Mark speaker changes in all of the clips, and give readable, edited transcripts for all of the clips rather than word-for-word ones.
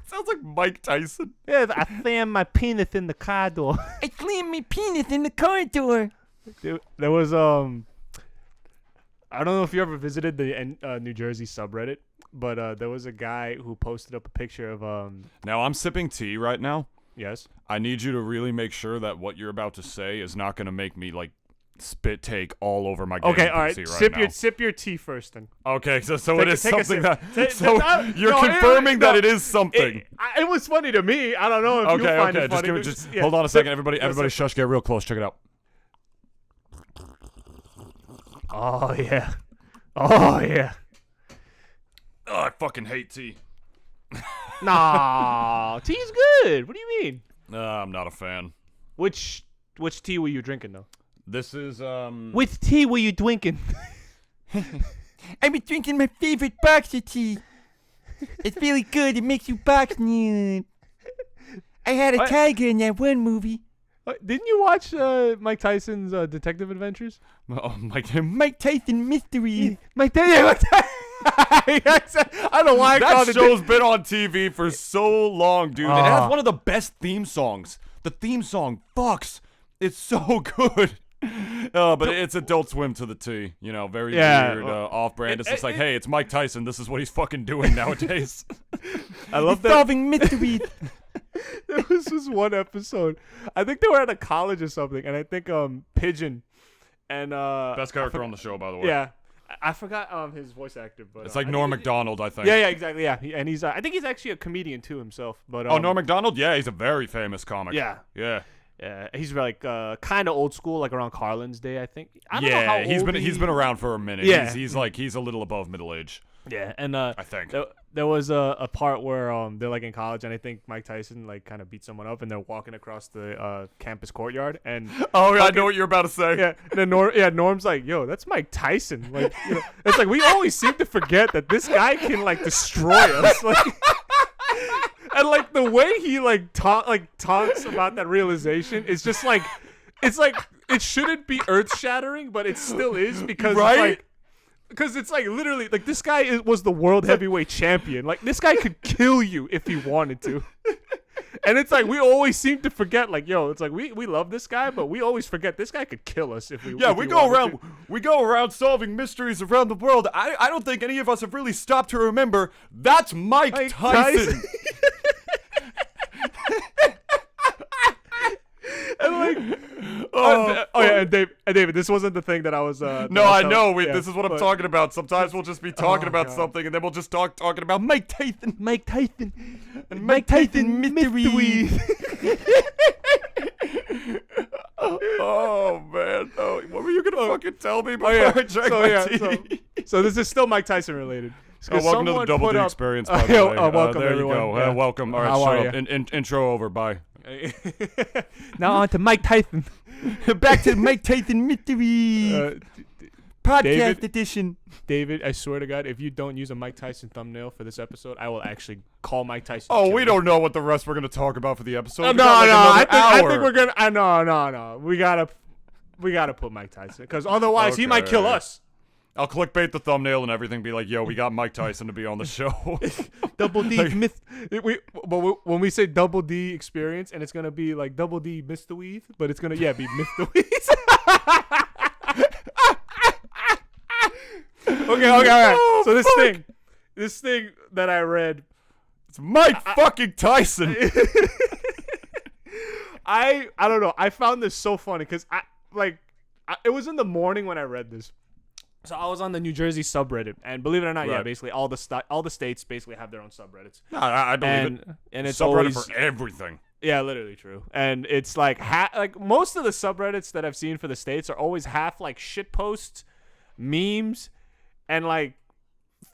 Speaker 1: Sounds like Mike Tyson.
Speaker 2: Yeah, I slammed my penith in the car door.
Speaker 1: I slammed my penis in the car door.
Speaker 2: Dude, there was I don't know if you ever visited the New Jersey subreddit, but there was a guy who posted up a picture of
Speaker 1: Now I'm sipping tea right now.
Speaker 2: Yes.
Speaker 1: I need you to really make sure that what you're about to say is not going to make me like spit take all over my.
Speaker 2: Okay, all right.
Speaker 1: Right
Speaker 2: sip your tea first, then.
Speaker 1: Okay, so it is something that. You're
Speaker 2: no,
Speaker 1: confirming that it is something.
Speaker 2: It was funny to me. I don't know if you find it funny.
Speaker 1: Just hold on a second, everybody. Everybody, shush. Get real close. Check it out.
Speaker 2: Oh yeah. Oh yeah.
Speaker 1: Oh, I fucking hate tea.
Speaker 2: Nah, tea's good. What do you mean?
Speaker 1: I'm not a fan.
Speaker 2: Which tea were you drinking though?
Speaker 1: This is
Speaker 2: Which tea were you drinking?
Speaker 3: I was drinking my favorite boxer tea. It's really good. It makes you box. I had a tiger in that one movie.
Speaker 2: Didn't you watch Mike Tyson's Detective Adventures?
Speaker 1: oh my
Speaker 3: Mike Tython Mythterith.
Speaker 2: Mike Tyson. I don't know why I called
Speaker 1: That
Speaker 2: it.
Speaker 1: show's been on TV for so long, dude. It has
Speaker 2: Ah.
Speaker 1: one of the best theme songs. The theme song fucks. It's so good. But it's Adult Swim to the T. You know, very weird, off-brand. It's just like, hey, it's Mike Tyson. This is what he's fucking doing nowadays.
Speaker 2: I love that.
Speaker 3: Solving mysteries.
Speaker 2: There was this one episode. I think they were at a college or something, and I think Pigeon and
Speaker 1: Best character on the show, by the way.
Speaker 2: yeah, I forgot his voice actor, but
Speaker 1: It's like
Speaker 2: I
Speaker 1: Norm
Speaker 2: think
Speaker 1: Macdonald, I think.
Speaker 2: Yeah, exactly. Yeah, and he's I think he's actually a comedian too himself. But
Speaker 1: Oh, Norm Macdonald? Yeah, he's a very famous comic.
Speaker 2: Yeah.
Speaker 1: Yeah.
Speaker 2: Yeah, he's like kind of old school, like around Carlin's day, I think. I don't know how
Speaker 1: he's
Speaker 2: old
Speaker 1: he's been around for a minute.
Speaker 2: Yeah.
Speaker 1: He's a little above middle age.
Speaker 2: Yeah, and
Speaker 1: I think.
Speaker 2: there was a part where they're like in college, and I think Mike Tyson like kind of beat someone up, and they're walking across the campus courtyard, and
Speaker 1: Oh, I know what you're about to say.
Speaker 2: yeah, and then Norm's like, "Yo, that's Mike Tyson." Like, you know, it's like we always seem to forget that this guy can like destroy us. Like, and like the way he talks about that realization is just like, it's like it shouldn't be earth shattering, but it still is because
Speaker 1: Right?
Speaker 2: it's like. Because it's like literally like this guy was the world heavyweight champion. Like this guy could kill you if he wanted to. And it's like we always seem to forget. Like it's like we love this guy, but we always forget this guy could kill us if we.
Speaker 1: Yeah,
Speaker 2: if
Speaker 1: we
Speaker 2: he
Speaker 1: go
Speaker 2: wanted
Speaker 1: around
Speaker 2: to.
Speaker 1: we go around solving mysteries around the world. I don't think any of us have really stopped to remember that's Mike Tyson.
Speaker 2: And like, and David, this wasn't the thing that I was.
Speaker 1: No, I know. This is what I'm
Speaker 2: but-
Speaker 1: talking about. Sometimes we'll just be talking about
Speaker 2: God.
Speaker 1: something, and then we'll just talking about Mike Tyson.
Speaker 2: Mike Tyson.
Speaker 1: And
Speaker 2: Mike Tyson mystery.
Speaker 1: Oh man! Oh, what were you gonna fucking tell me before
Speaker 2: yeah.
Speaker 1: I drank my tea?
Speaker 2: So this is still Mike Tyson related.
Speaker 1: Welcome to the Double D experience, by the way.
Speaker 2: Welcome,
Speaker 1: there
Speaker 2: everyone.
Speaker 1: you go.
Speaker 2: Yeah.
Speaker 1: Welcome. All right,
Speaker 2: How are
Speaker 1: shut up.
Speaker 2: ya?
Speaker 1: Intro over. Bye.
Speaker 2: Now on to Mike Tyson.
Speaker 3: Back to Mike Tython Mystery podcast
Speaker 2: David?
Speaker 3: edition.
Speaker 2: David, I swear to God, if you don't use a Mike Tyson thumbnail for this episode, I will actually call Mike Tyson.
Speaker 1: Oh,
Speaker 2: to
Speaker 1: we
Speaker 2: kill
Speaker 1: don't know what the rest we're gonna talk about for the episode.
Speaker 2: you.
Speaker 1: We
Speaker 2: No,
Speaker 1: got, like,
Speaker 2: I
Speaker 1: another
Speaker 2: think
Speaker 1: hour.
Speaker 2: we're gonna. No. We gotta put Mike Tyson because otherwise he might kill
Speaker 1: Okay.
Speaker 2: us.
Speaker 1: I'll clickbait the thumbnail and everything. Be like, yo, we got Mike Tyson to be on the show.
Speaker 2: Double D myth. When we say Double D experience, and it's gonna be like Double D Mr. Weed, but it's gonna be Mr. Weed. Okay, all right.
Speaker 1: Oh,
Speaker 2: So
Speaker 1: fuck.
Speaker 2: this thing that I read,
Speaker 1: It's Mike fucking Tyson.
Speaker 2: I don't know. I found this so funny because it was in the morning when I read this. So I was on the New Jersey subreddit, and believe it or not, yeah,
Speaker 1: Right.
Speaker 2: basically all the states basically have their own subreddits.
Speaker 1: I believe it.
Speaker 2: And it's
Speaker 1: Subreddit
Speaker 2: always
Speaker 1: for everything.
Speaker 2: yeah, literally true. And it's like like most of the subreddits that I've seen for the states are always half like shit posts, memes, and like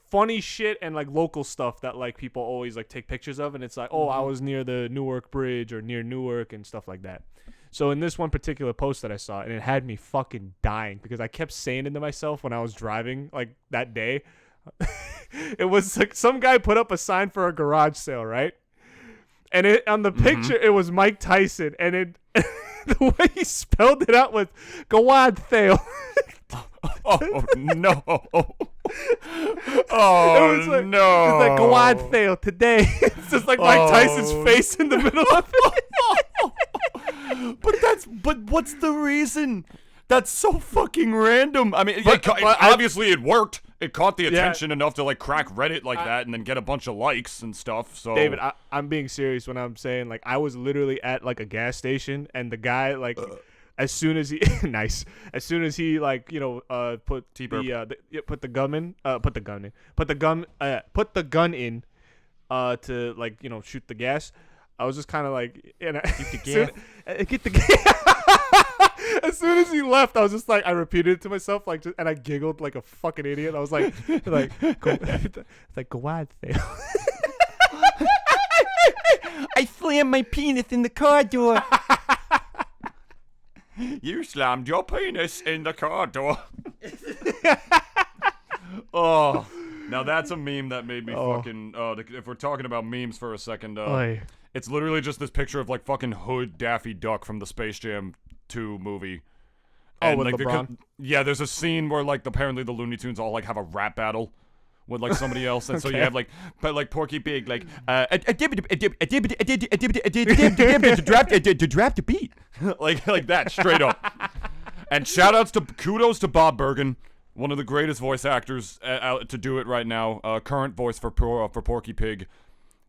Speaker 2: funny shit and like local stuff that like people always like take pictures of, and it's like, oh, I was near the Newark Bridge or near Newark and stuff like that. So in this one particular post that I saw, and it had me fucking dying because I kept saying it to myself when I was driving like that day. It was like some guy put up a sign for a garage sale, right? And it on the picture it was Mike Tyson, and it the way he spelled it out was garage sale.
Speaker 1: Oh no! Oh,
Speaker 2: It was like,
Speaker 1: no.
Speaker 2: It's like quad fail today. It's just like Mike Tyson's face in the middle of it.
Speaker 1: But what's the reason? That's so fucking random. I mean,
Speaker 2: But
Speaker 1: obviously it worked. It caught the attention enough to like crack Reddit like that and then get a bunch of likes and stuff. So
Speaker 2: David, I'm being serious when I'm saying like I was literally at like a gas station and the guy like as soon as he as soon as he like put the gun in to like shoot the gas. I was just kind of like get the gas. As soon as he left, I was just like, I repeated it to myself, like, and I giggled like a fucking idiot. I was like, it's like, go on, fail.
Speaker 3: I slammed my penis in the car door.
Speaker 1: You slammed your penis in the car door. Oh, now that's a meme that made me fucking. If we're talking about memes for a second, it's literally just this picture of like fucking Hood Daffy Duck from the Space Jam 2 movie. And
Speaker 2: with
Speaker 1: like
Speaker 2: LeBron?
Speaker 1: there's a scene where like apparently the Looney Tunes all like have a rap battle with like somebody else, and so you have like Porky Pig like
Speaker 3: to drop the beat.
Speaker 1: like that straight up. And kudos to Bob Bergen, one of the greatest voice actors out to do it right now. Current voice for Porky Pig. He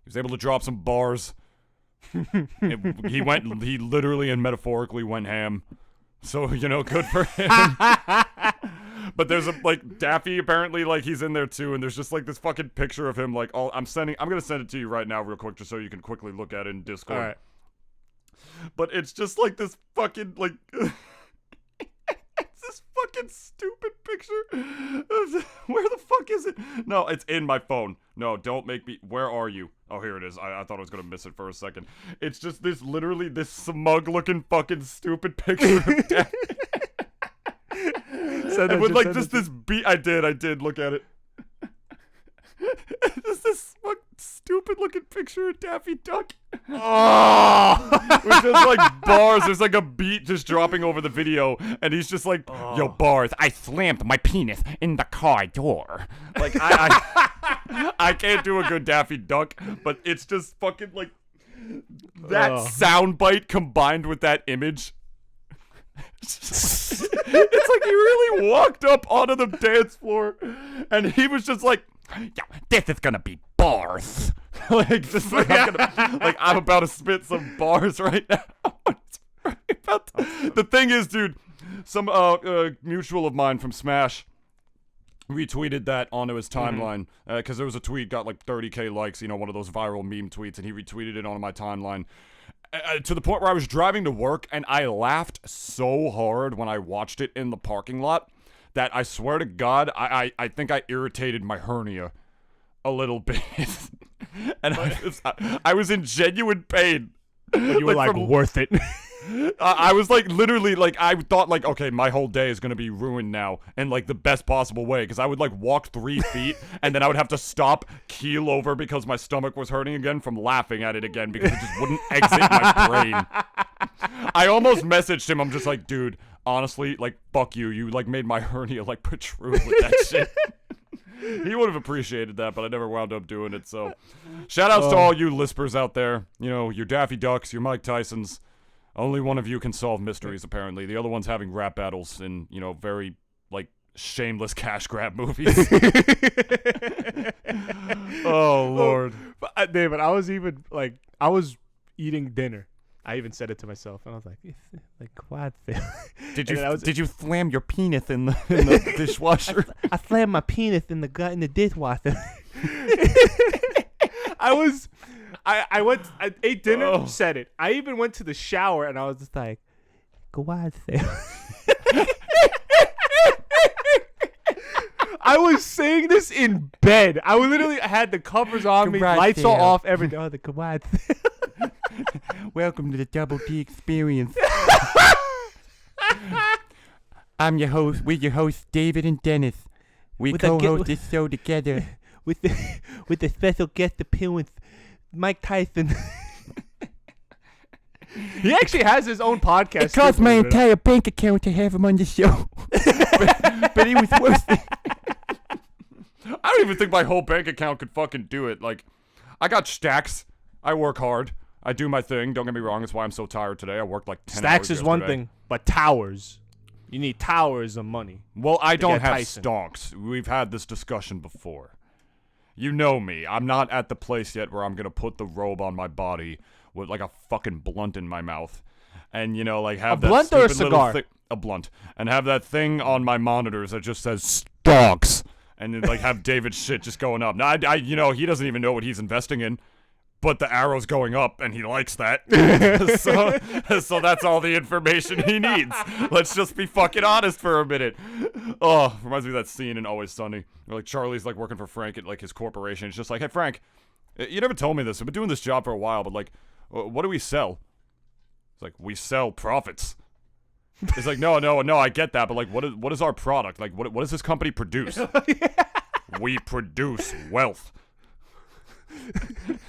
Speaker 1: was able to drop some bars. He literally and metaphorically went ham. So, good for him. But there's like Daffy apparently like he's in there too, and there's just like this fucking picture of him like I'm gonna send it to you right now real quick just so you can quickly look at it in Discord.
Speaker 2: All right.
Speaker 1: But it's just like this fucking like it's this fucking stupid picture. Where the fuck is it? No, it's in my phone. No, don't make me. Where are you? Oh, here it is. I thought I was gonna miss it for a second. It's just this smug looking fucking stupid picture of Daffy. With like just this beat. I did look at it. Just this stupid looking picture of Daffy Duck.
Speaker 2: Oh,
Speaker 1: With just like bars. There's like a beat just dropping over the video, and he's just like, "Yo, bars. I slammed my penis in the car door." Like I can't do a good Daffy Duck, but it's just fucking like that soundbite combined with that image. It's like he really walked up onto the dance floor, and he was just like, "Yo, this is gonna be bars." Like just like I'm about to spit some bars right now. The thing is, dude, some mutual of mine from Smash retweeted that onto his timeline because there was a tweet got like 30k likes, one of those viral meme tweets, and he retweeted it onto my timeline. To the point where I was driving to work, and I laughed so hard when I watched it in the parking lot that I swear to God, I think I irritated my hernia a little bit. And I was in genuine pain.
Speaker 2: you were like worth it.
Speaker 1: I was like literally like I thought like, okay, my whole day is gonna be ruined now in like the best possible way, because I would like walk 3 feet and then I would have to stop, keel over because my stomach was hurting again from laughing at it again because it just wouldn't exit my brain. I almost messaged him. I'm just like, dude, honestly, like fuck you. You like made my hernia like protrude with that shit. He would have appreciated that, but I never wound up doing it. So, shout outs to all you lispers out there. Your Daffy Ducks, your Mike Tysons. Only one of you can solve mysteries, apparently. The other one's having rap battles in, very, like, shameless cash grab movies. Oh, Lord.
Speaker 2: But, David, I was eating dinner. I even said it to myself, and I was like, it's like quad fail.
Speaker 3: Did you slam your penis in the dishwasher?
Speaker 2: I slammed my penis in the dishwasher. I ate dinner, said it. I even went to the shower, and I was just like, quad fail. I was saying this in bed. I literally had the covers on me, lights all off, everything. Oh, the quad fail.
Speaker 3: Welcome to the Double D Experience. I'm your host. We're your hosts, David and Dennis. We co-host this show together
Speaker 2: with the special guest appearance, Mike Tyson. He actually has his own podcast.
Speaker 3: It cost my entire bank account to have him on the show, but it was worth it.
Speaker 1: don't even think my whole bank account could fucking do it. Like, I got stacks. I work hard. I do my thing. Don't get me wrong. That's why I'm so tired today. I worked like 10
Speaker 2: Stacks
Speaker 1: hours
Speaker 2: is one
Speaker 1: yesterday.
Speaker 2: thing, but towers. You need towers of money.
Speaker 1: Well, I don't
Speaker 2: get
Speaker 1: have
Speaker 2: Tyson.
Speaker 1: stonks. We've had this discussion before. You know me. I'm not at the place yet where I'm going to put the robe on my body with like a fucking blunt in my mouth. And, you know, like have
Speaker 2: A
Speaker 1: that
Speaker 2: blunt or a
Speaker 1: stupid little
Speaker 2: cigar?
Speaker 1: a blunt. And have that thing on my monitors that just says stonks. And then, like have David's shit just going up. Now, you know, he doesn't even know what he's investing in. But the arrow's going up, and he likes that. so that's all the information he needs. Let's just be fucking honest for a minute. Oh, reminds me of that scene in Always Sunny, where like Charlie's like working for Frank at like his corporation. It's just like, hey Frank, you never told me this. I've been doing this job for a while, but like, what do we sell? It's like, we sell profits. It's like, no, I get that, but like, what is our product? Like, what does this company produce? We produce wealth.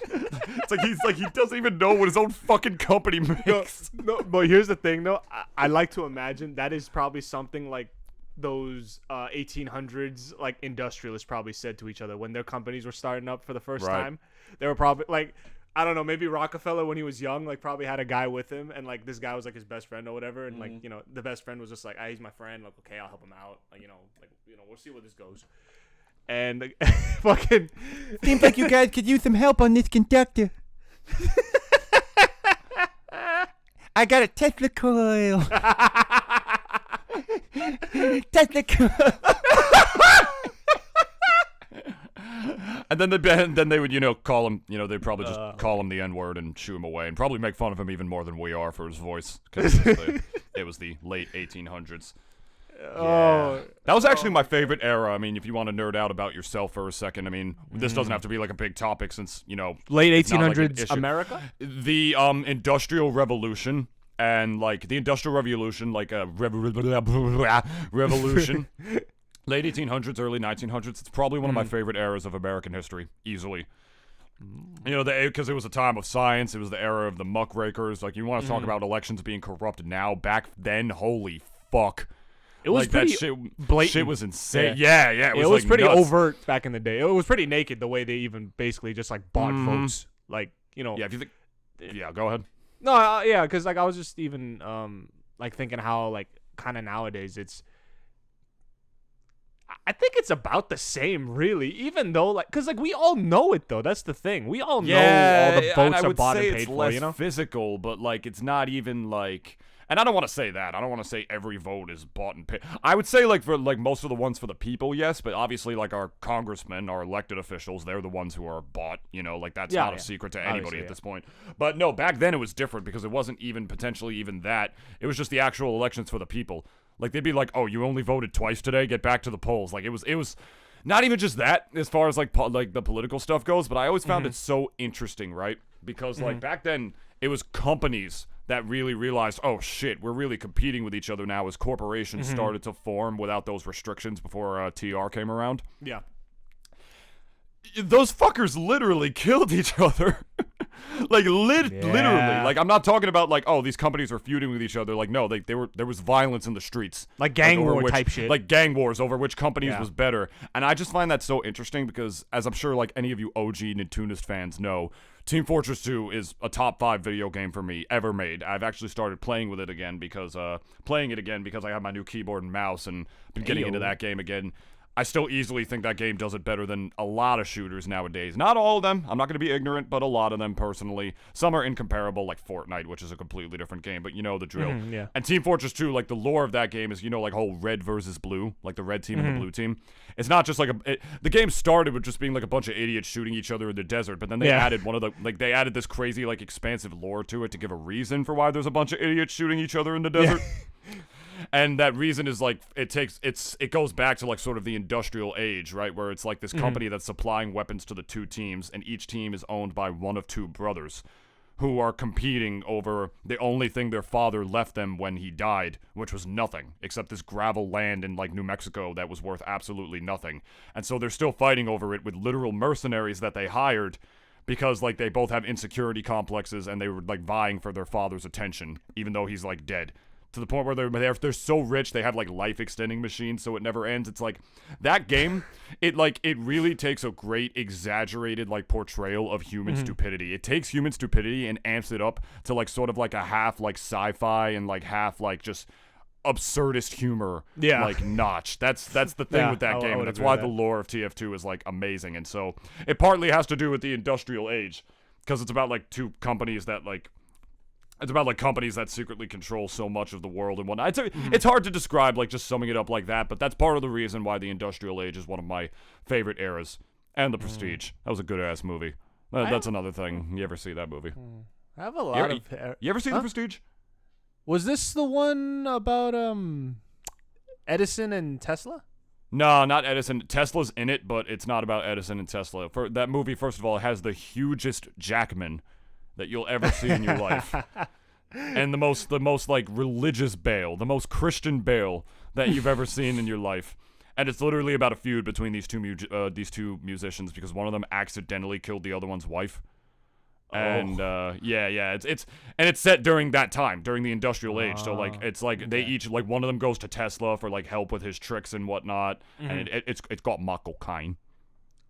Speaker 1: It's like he doesn't even know what his own fucking company makes.
Speaker 2: No, but here's the thing, though. I like to imagine that is probably something like those 1800s like industrialists probably said to each other when their companies were starting up for the first
Speaker 1: Right.
Speaker 2: time. They were probably like, I don't know, maybe Rockefeller when he was young, like probably had a guy with him, and like this guy was like his best friend or whatever, and like, you know, the best friend was just like, he's my friend, like, okay, I'll help him out, like, we'll see where this goes. And like, fucking
Speaker 3: Seems like you guys could use some help on this conductor. I got a Tesla coil. Tesla coil.
Speaker 1: And then they would, you know, call him, you know, they'd probably just call him the N-word and shoo him away and probably make fun of him even more than we are for his voice, because it was the late 1800s.
Speaker 2: Oh,
Speaker 1: That was actually my favorite era. I mean, if you want to nerd out about yourself for a second, I mean, this doesn't have to be like a big topic since, you know,
Speaker 2: late
Speaker 1: it's not like an
Speaker 2: 1800s
Speaker 1: issue.
Speaker 2: America.
Speaker 1: The Industrial Revolution and like the Industrial Revolution, like a revolution. Late 1800s, early 1900s. It's probably one of my favorite eras of American history, easily. You know, because it was a time of science. It was the era of the muckrakers. Like, you want to talk about elections being corrupt now? Back then, holy fuck.
Speaker 2: It was
Speaker 1: like,
Speaker 2: pretty
Speaker 1: that shit,
Speaker 2: blatant.
Speaker 1: Shit was insane. Yeah.
Speaker 2: It
Speaker 1: was
Speaker 2: was
Speaker 1: like,
Speaker 2: pretty
Speaker 1: nuts.
Speaker 2: overt back in the day. It was pretty naked the way they even basically just like bought votes. Like, you know.
Speaker 1: Yeah, if you think. Yeah, go ahead.
Speaker 2: No, yeah, because like I was just even like thinking how like kind of nowadays it's. I think it's about the same, really. Even though, like, because like we all know it though. That's the thing. We all know all the votes are bought and paid for.
Speaker 1: Less
Speaker 2: You know,
Speaker 1: physical, but like it's not even like. And I don't want to say that. I don't want to say every vote is bought and paid. I would say like for like most of the ones for the people, yes, but obviously like our congressmen, our elected officials, they're the ones who are bought. You know, like that's not a secret to anybody
Speaker 2: Obviously,
Speaker 1: at this point. But no, back then it was different because it wasn't even potentially even that. It was just the actual elections for the people. Like they'd be like, "Oh, you only voted twice today. Get back to the polls." Like it was not even just that as far as like like the political stuff goes. But I always found it so interesting, right? Because like back then it was companies that really realized, oh shit, we're really competing with each other now as corporations started to form without those restrictions before TR came around.
Speaker 2: yeah.
Speaker 1: Those fuckers literally killed each other. Like literally. Like I'm not talking about like, oh, these companies were feuding with each other. Like no, there was violence in the streets.
Speaker 2: Like gang
Speaker 1: over
Speaker 2: war
Speaker 1: which,
Speaker 2: type shit.
Speaker 1: Like gang wars over which companies
Speaker 2: Yeah.
Speaker 1: was better. And I just find that so interesting because as I'm sure like any of you OG Nintoonist fans know, Team Fortress 2 is a top 5 video game for me ever made. I've actually started playing it again because I have my new keyboard and mouse and been getting into that game again. I still easily think that game does it better than a lot of shooters nowadays. Not all of them. I'm not going to be ignorant, but a lot of them personally. Some are incomparable, like Fortnite, which is a completely different game, but you know the drill.
Speaker 2: Yeah.
Speaker 1: And Team Fortress 2, like the lore of that game is, you know, like whole red versus blue, like the red team and the blue team. It's not just like the game started with just being like a bunch of idiots shooting each other in the desert, but then they added they added this crazy like expansive lore to it to give a reason for why there's a bunch of idiots shooting each other in the desert. And that reason is like it goes back to like sort of the Industrial Age, right? Where it's like this company that's supplying weapons to the two teams, and each team is owned by one of two brothers who are competing over the only thing their father left them when he died, which was nothing except this gravel land in like New Mexico that was worth absolutely nothing. And so they're still fighting over it with literal mercenaries that they hired because like they both have insecurity complexes and they were like vying for their father's attention even though he's like dead. to the point where they're so rich they have like life extending machines so it never ends. It's like that game, it really takes a great exaggerated like portrayal of human stupidity. It takes human stupidity and amps it up to like sort of like a half like sci-fi and like half like just absurdist humor like notch. That's the thing with that game, and that's why the lore of TF2 is like amazing. And so it partly has to do with the Industrial Age, because it's about like two companies that like it's about like companies that secretly control so much of the world and whatnot. It's hard to describe like just summing it up like that, but that's part of the reason why the Industrial Age is one of my favorite eras. And The Prestige. That was a good ass movie. That's another thing. You ever see that movie?
Speaker 2: I have a lot of.
Speaker 1: You ever see The Prestige?
Speaker 2: Was this the one about Edison and Tesla?
Speaker 1: No, not Edison. Tesla's in it, but it's not about Edison and Tesla. For that movie, first of all, it has the hugest Jackman that you'll ever see in your life, and the most like religious Bale, the most Christian Bale that you've ever seen in your life. And it's literally about a feud between these two musicians because one of them accidentally killed the other one's wife. And it's set during that time, during the Industrial Age. So like it's like they each like one of them goes to Tesla for like help with his tricks and whatnot, and it's got Michael Caine.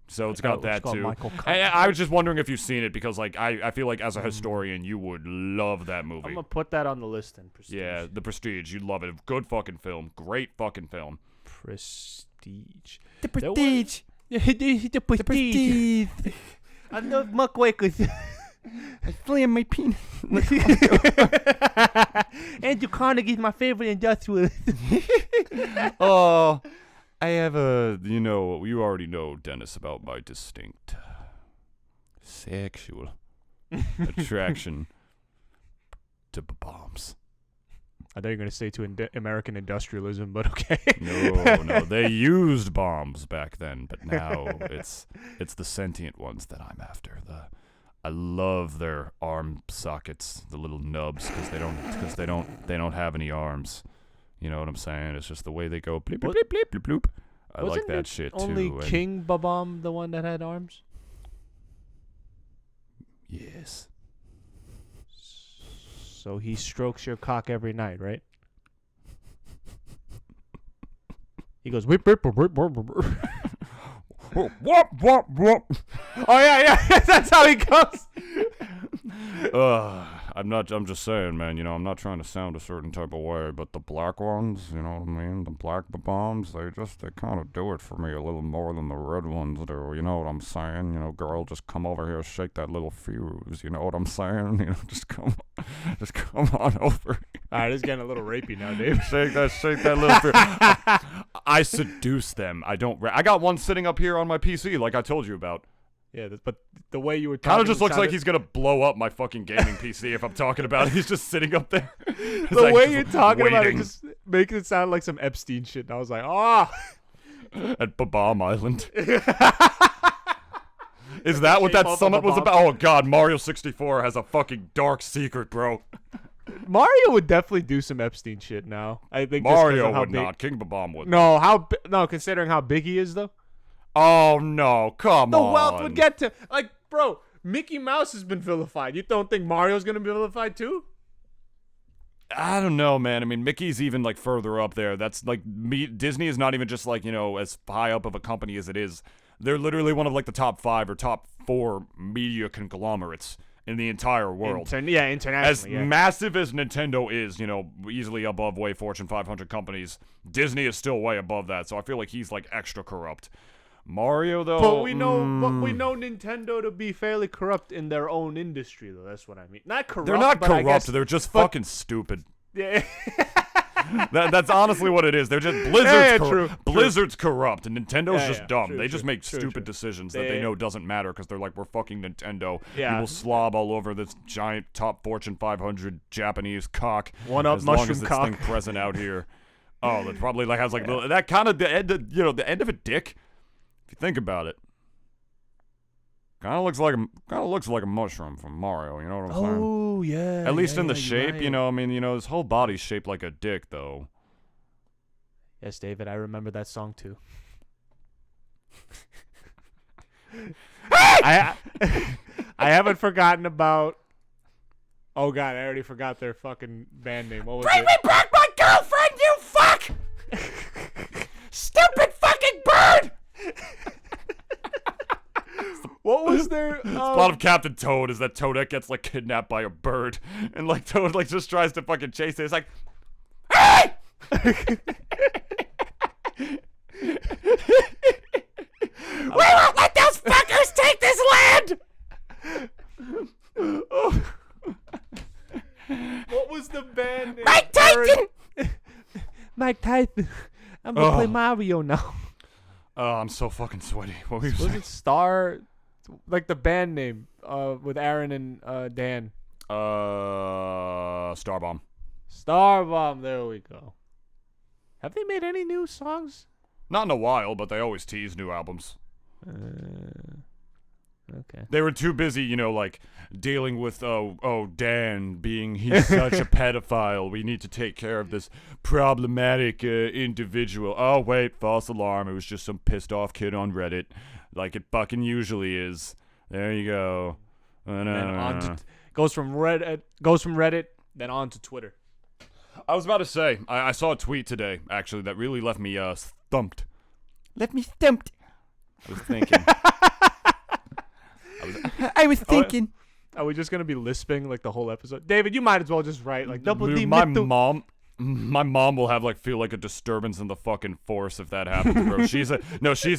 Speaker 1: So it's got that too. I was just wondering if you've seen it because like I feel like as a historian you would love that movie.
Speaker 2: I'm gonna put that on the list then. Prestige.
Speaker 1: Yeah, The Prestige. You'd love it. Good fucking film. Great fucking film.
Speaker 2: Prestige.
Speaker 3: The Prestige.
Speaker 2: The Prestige. I love muckwakers.
Speaker 3: I slam my penis.
Speaker 2: Andrew Carnegie's my favorite industrialist.
Speaker 1: Oh, I have you already know, Dennis, about my distinct sexual attraction to bombs.
Speaker 2: I thought you were going to say to American industrialism, but okay.
Speaker 1: No, they used bombs back then, but now it's the sentient ones that I'm after. I love their arm sockets, the little nubs, because they don't have any arms. You know what I'm saying? It's just the way they go. Bleep, bleep, bleep, bleep, bleep, bleep. I like that shit too.
Speaker 2: Only King Babam, the one that had arms?
Speaker 1: Yes.
Speaker 2: So he strokes your cock every night, right? He goes whip whip whip whip whip whip. Whoop whoop whoop. Oh yeah, that's how he goes.
Speaker 1: I'm just saying, man, I'm not trying to sound a certain type of way, but the black ones, you know what I mean? The black bombs, they kind of do it for me a little more than the red ones do, you know what I'm saying? Girl, just come over here, shake that little fuse, you know what I'm saying? Just come on over.
Speaker 2: All right, it's getting a little rapey now, Dave.
Speaker 1: Shake that little fuse. I seduce them. I got one sitting up here on my PC, like I told you about.
Speaker 2: Yeah, but the way you were talking...
Speaker 1: Kind of just looks like he's going to blow up my fucking gaming PC if I'm talking about it. He's just sitting up there.
Speaker 2: The way you're talking about it just makes it sound like some Epstein shit. And I was like,
Speaker 1: At Babam Island. Is that what that summit was about? Oh, God, Mario 64 has a fucking dark secret, bro.
Speaker 2: Mario would definitely do some Epstein shit now. I think
Speaker 1: Mario would not. King Babam would.
Speaker 2: No, considering how big he is, though.
Speaker 1: Oh, no. Come on.
Speaker 2: The wealth would get to... Like, bro, Mickey Mouse has been vilified. You don't think Mario's going to be vilified, too?
Speaker 1: I don't know, man. I mean, Mickey's even, like, further up there. That's, like... Disney is not even just, like, as high up of a company as it is. They're literally one of, like, the top 5 or top 4 media conglomerates in the entire world.
Speaker 2: Internationally.
Speaker 1: As massive as Nintendo is, easily above way Fortune 500 companies, Disney is still way above that. So I feel like he's, like, extra corrupt. Mario, though...
Speaker 2: But we know Nintendo to be fairly corrupt in their own industry, though. That's what I mean. Not corrupt,
Speaker 1: They're not
Speaker 2: but
Speaker 1: corrupt. They're just fucking stupid.
Speaker 2: Yeah.
Speaker 1: That's honestly what it is. They're just... Blizzard's corrupt, and Nintendo's just dumb. They just make stupid decisions that they know doesn't matter because they're like, we're fucking Nintendo.
Speaker 2: Yeah.
Speaker 1: We will slob all over this giant top Fortune 500 Japanese cock.
Speaker 2: One-up
Speaker 1: As
Speaker 2: mushroom
Speaker 1: long as this
Speaker 2: cock.
Speaker 1: thing present out here. Oh, that probably like has like that kind of the end of a dick. If you think about it, kind of looks like a mushroom from Mario. You know what I'm saying?
Speaker 2: Oh yeah.
Speaker 1: At least in the shape,
Speaker 2: right.
Speaker 1: I mean, his whole body's shaped like a dick, though.
Speaker 2: Yes, David, I remember that song too. I haven't forgotten about Oh god, I already forgot their fucking band name. What was
Speaker 3: Bring
Speaker 2: it?
Speaker 3: me back my girlfriend, you fuck! Stupid fucking bird!
Speaker 2: What was their?
Speaker 1: The plot of Captain Toad is that Toadette gets like kidnapped by a bird, and like Toad like just tries to fucking chase it. It's like, hey! We won't let those fuckers take this land!
Speaker 2: What was the band name?
Speaker 3: Mike Tyson!
Speaker 2: Mike Tyson. I'm gonna play Mario now.
Speaker 1: Oh, I'm so fucking sweaty. What were you
Speaker 2: Was
Speaker 1: saying?
Speaker 2: it Star? Like the band name with Aaron and Dan.
Speaker 1: Starbomb.
Speaker 2: Starbomb. There we go. Have they made any new songs?
Speaker 1: Not in a while, but they always tease new albums.
Speaker 2: Okay.
Speaker 1: They were too busy, you know, like dealing with Dan being he's such a pedophile. We need to take care of this problematic individual. Oh wait, false alarm. It was just some pissed off kid on Reddit, like it fucking usually is. There you go.
Speaker 2: And then on to, goes from Reddit, then on to Twitter.
Speaker 1: I was about to say, I saw a tweet today actually that really left me stumped.
Speaker 3: Left me stumped.
Speaker 1: I was thinking.
Speaker 3: I was thinking.
Speaker 2: Are we just gonna be lisping like the whole episode? David, you might as well just write like double D.
Speaker 1: My mom will have like feel like a disturbance in the fucking force if that happens, bro. She's a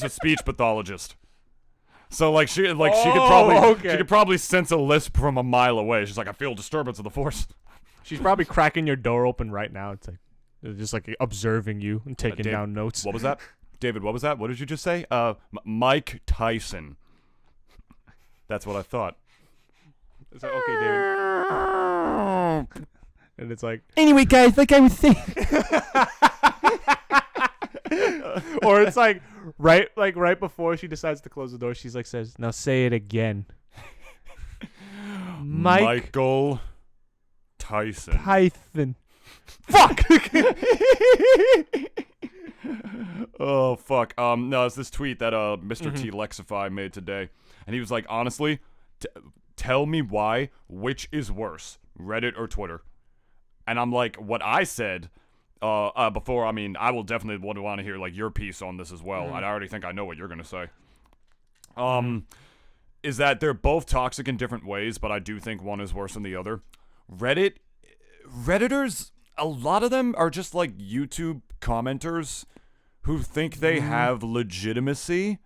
Speaker 1: speech pathologist. So like she could probably sense a lisp from a mile away. She's like, I feel disturbance in the force.
Speaker 2: She's probably cracking your door open right now. It's like they're just like observing you and taking down notes.
Speaker 1: What was that, David? What was that? What did you just say? Mike Tyson. That's what I thought.
Speaker 2: It's like, okay, David. And it's like,
Speaker 3: Anyway, guys, like I was saying.
Speaker 2: or it's like right before she decides to close the door, she's like says, "Now say it again."
Speaker 1: Michael Tyson.
Speaker 2: Tyson. Fuck.
Speaker 1: Oh fuck. No, it's this tweet that Mr. T Lexify made today, and he was like, honestly, tell me which is worse, Reddit or Twitter? And I'm like, what I said before. I mean, I will definitely want to hear like your piece on this as well. I already think I know what you're gonna say. Is that they're both toxic in different ways, but I do think one is worse than the other. Redditors, a lot of them are just like YouTube commenters who think they have legitimacy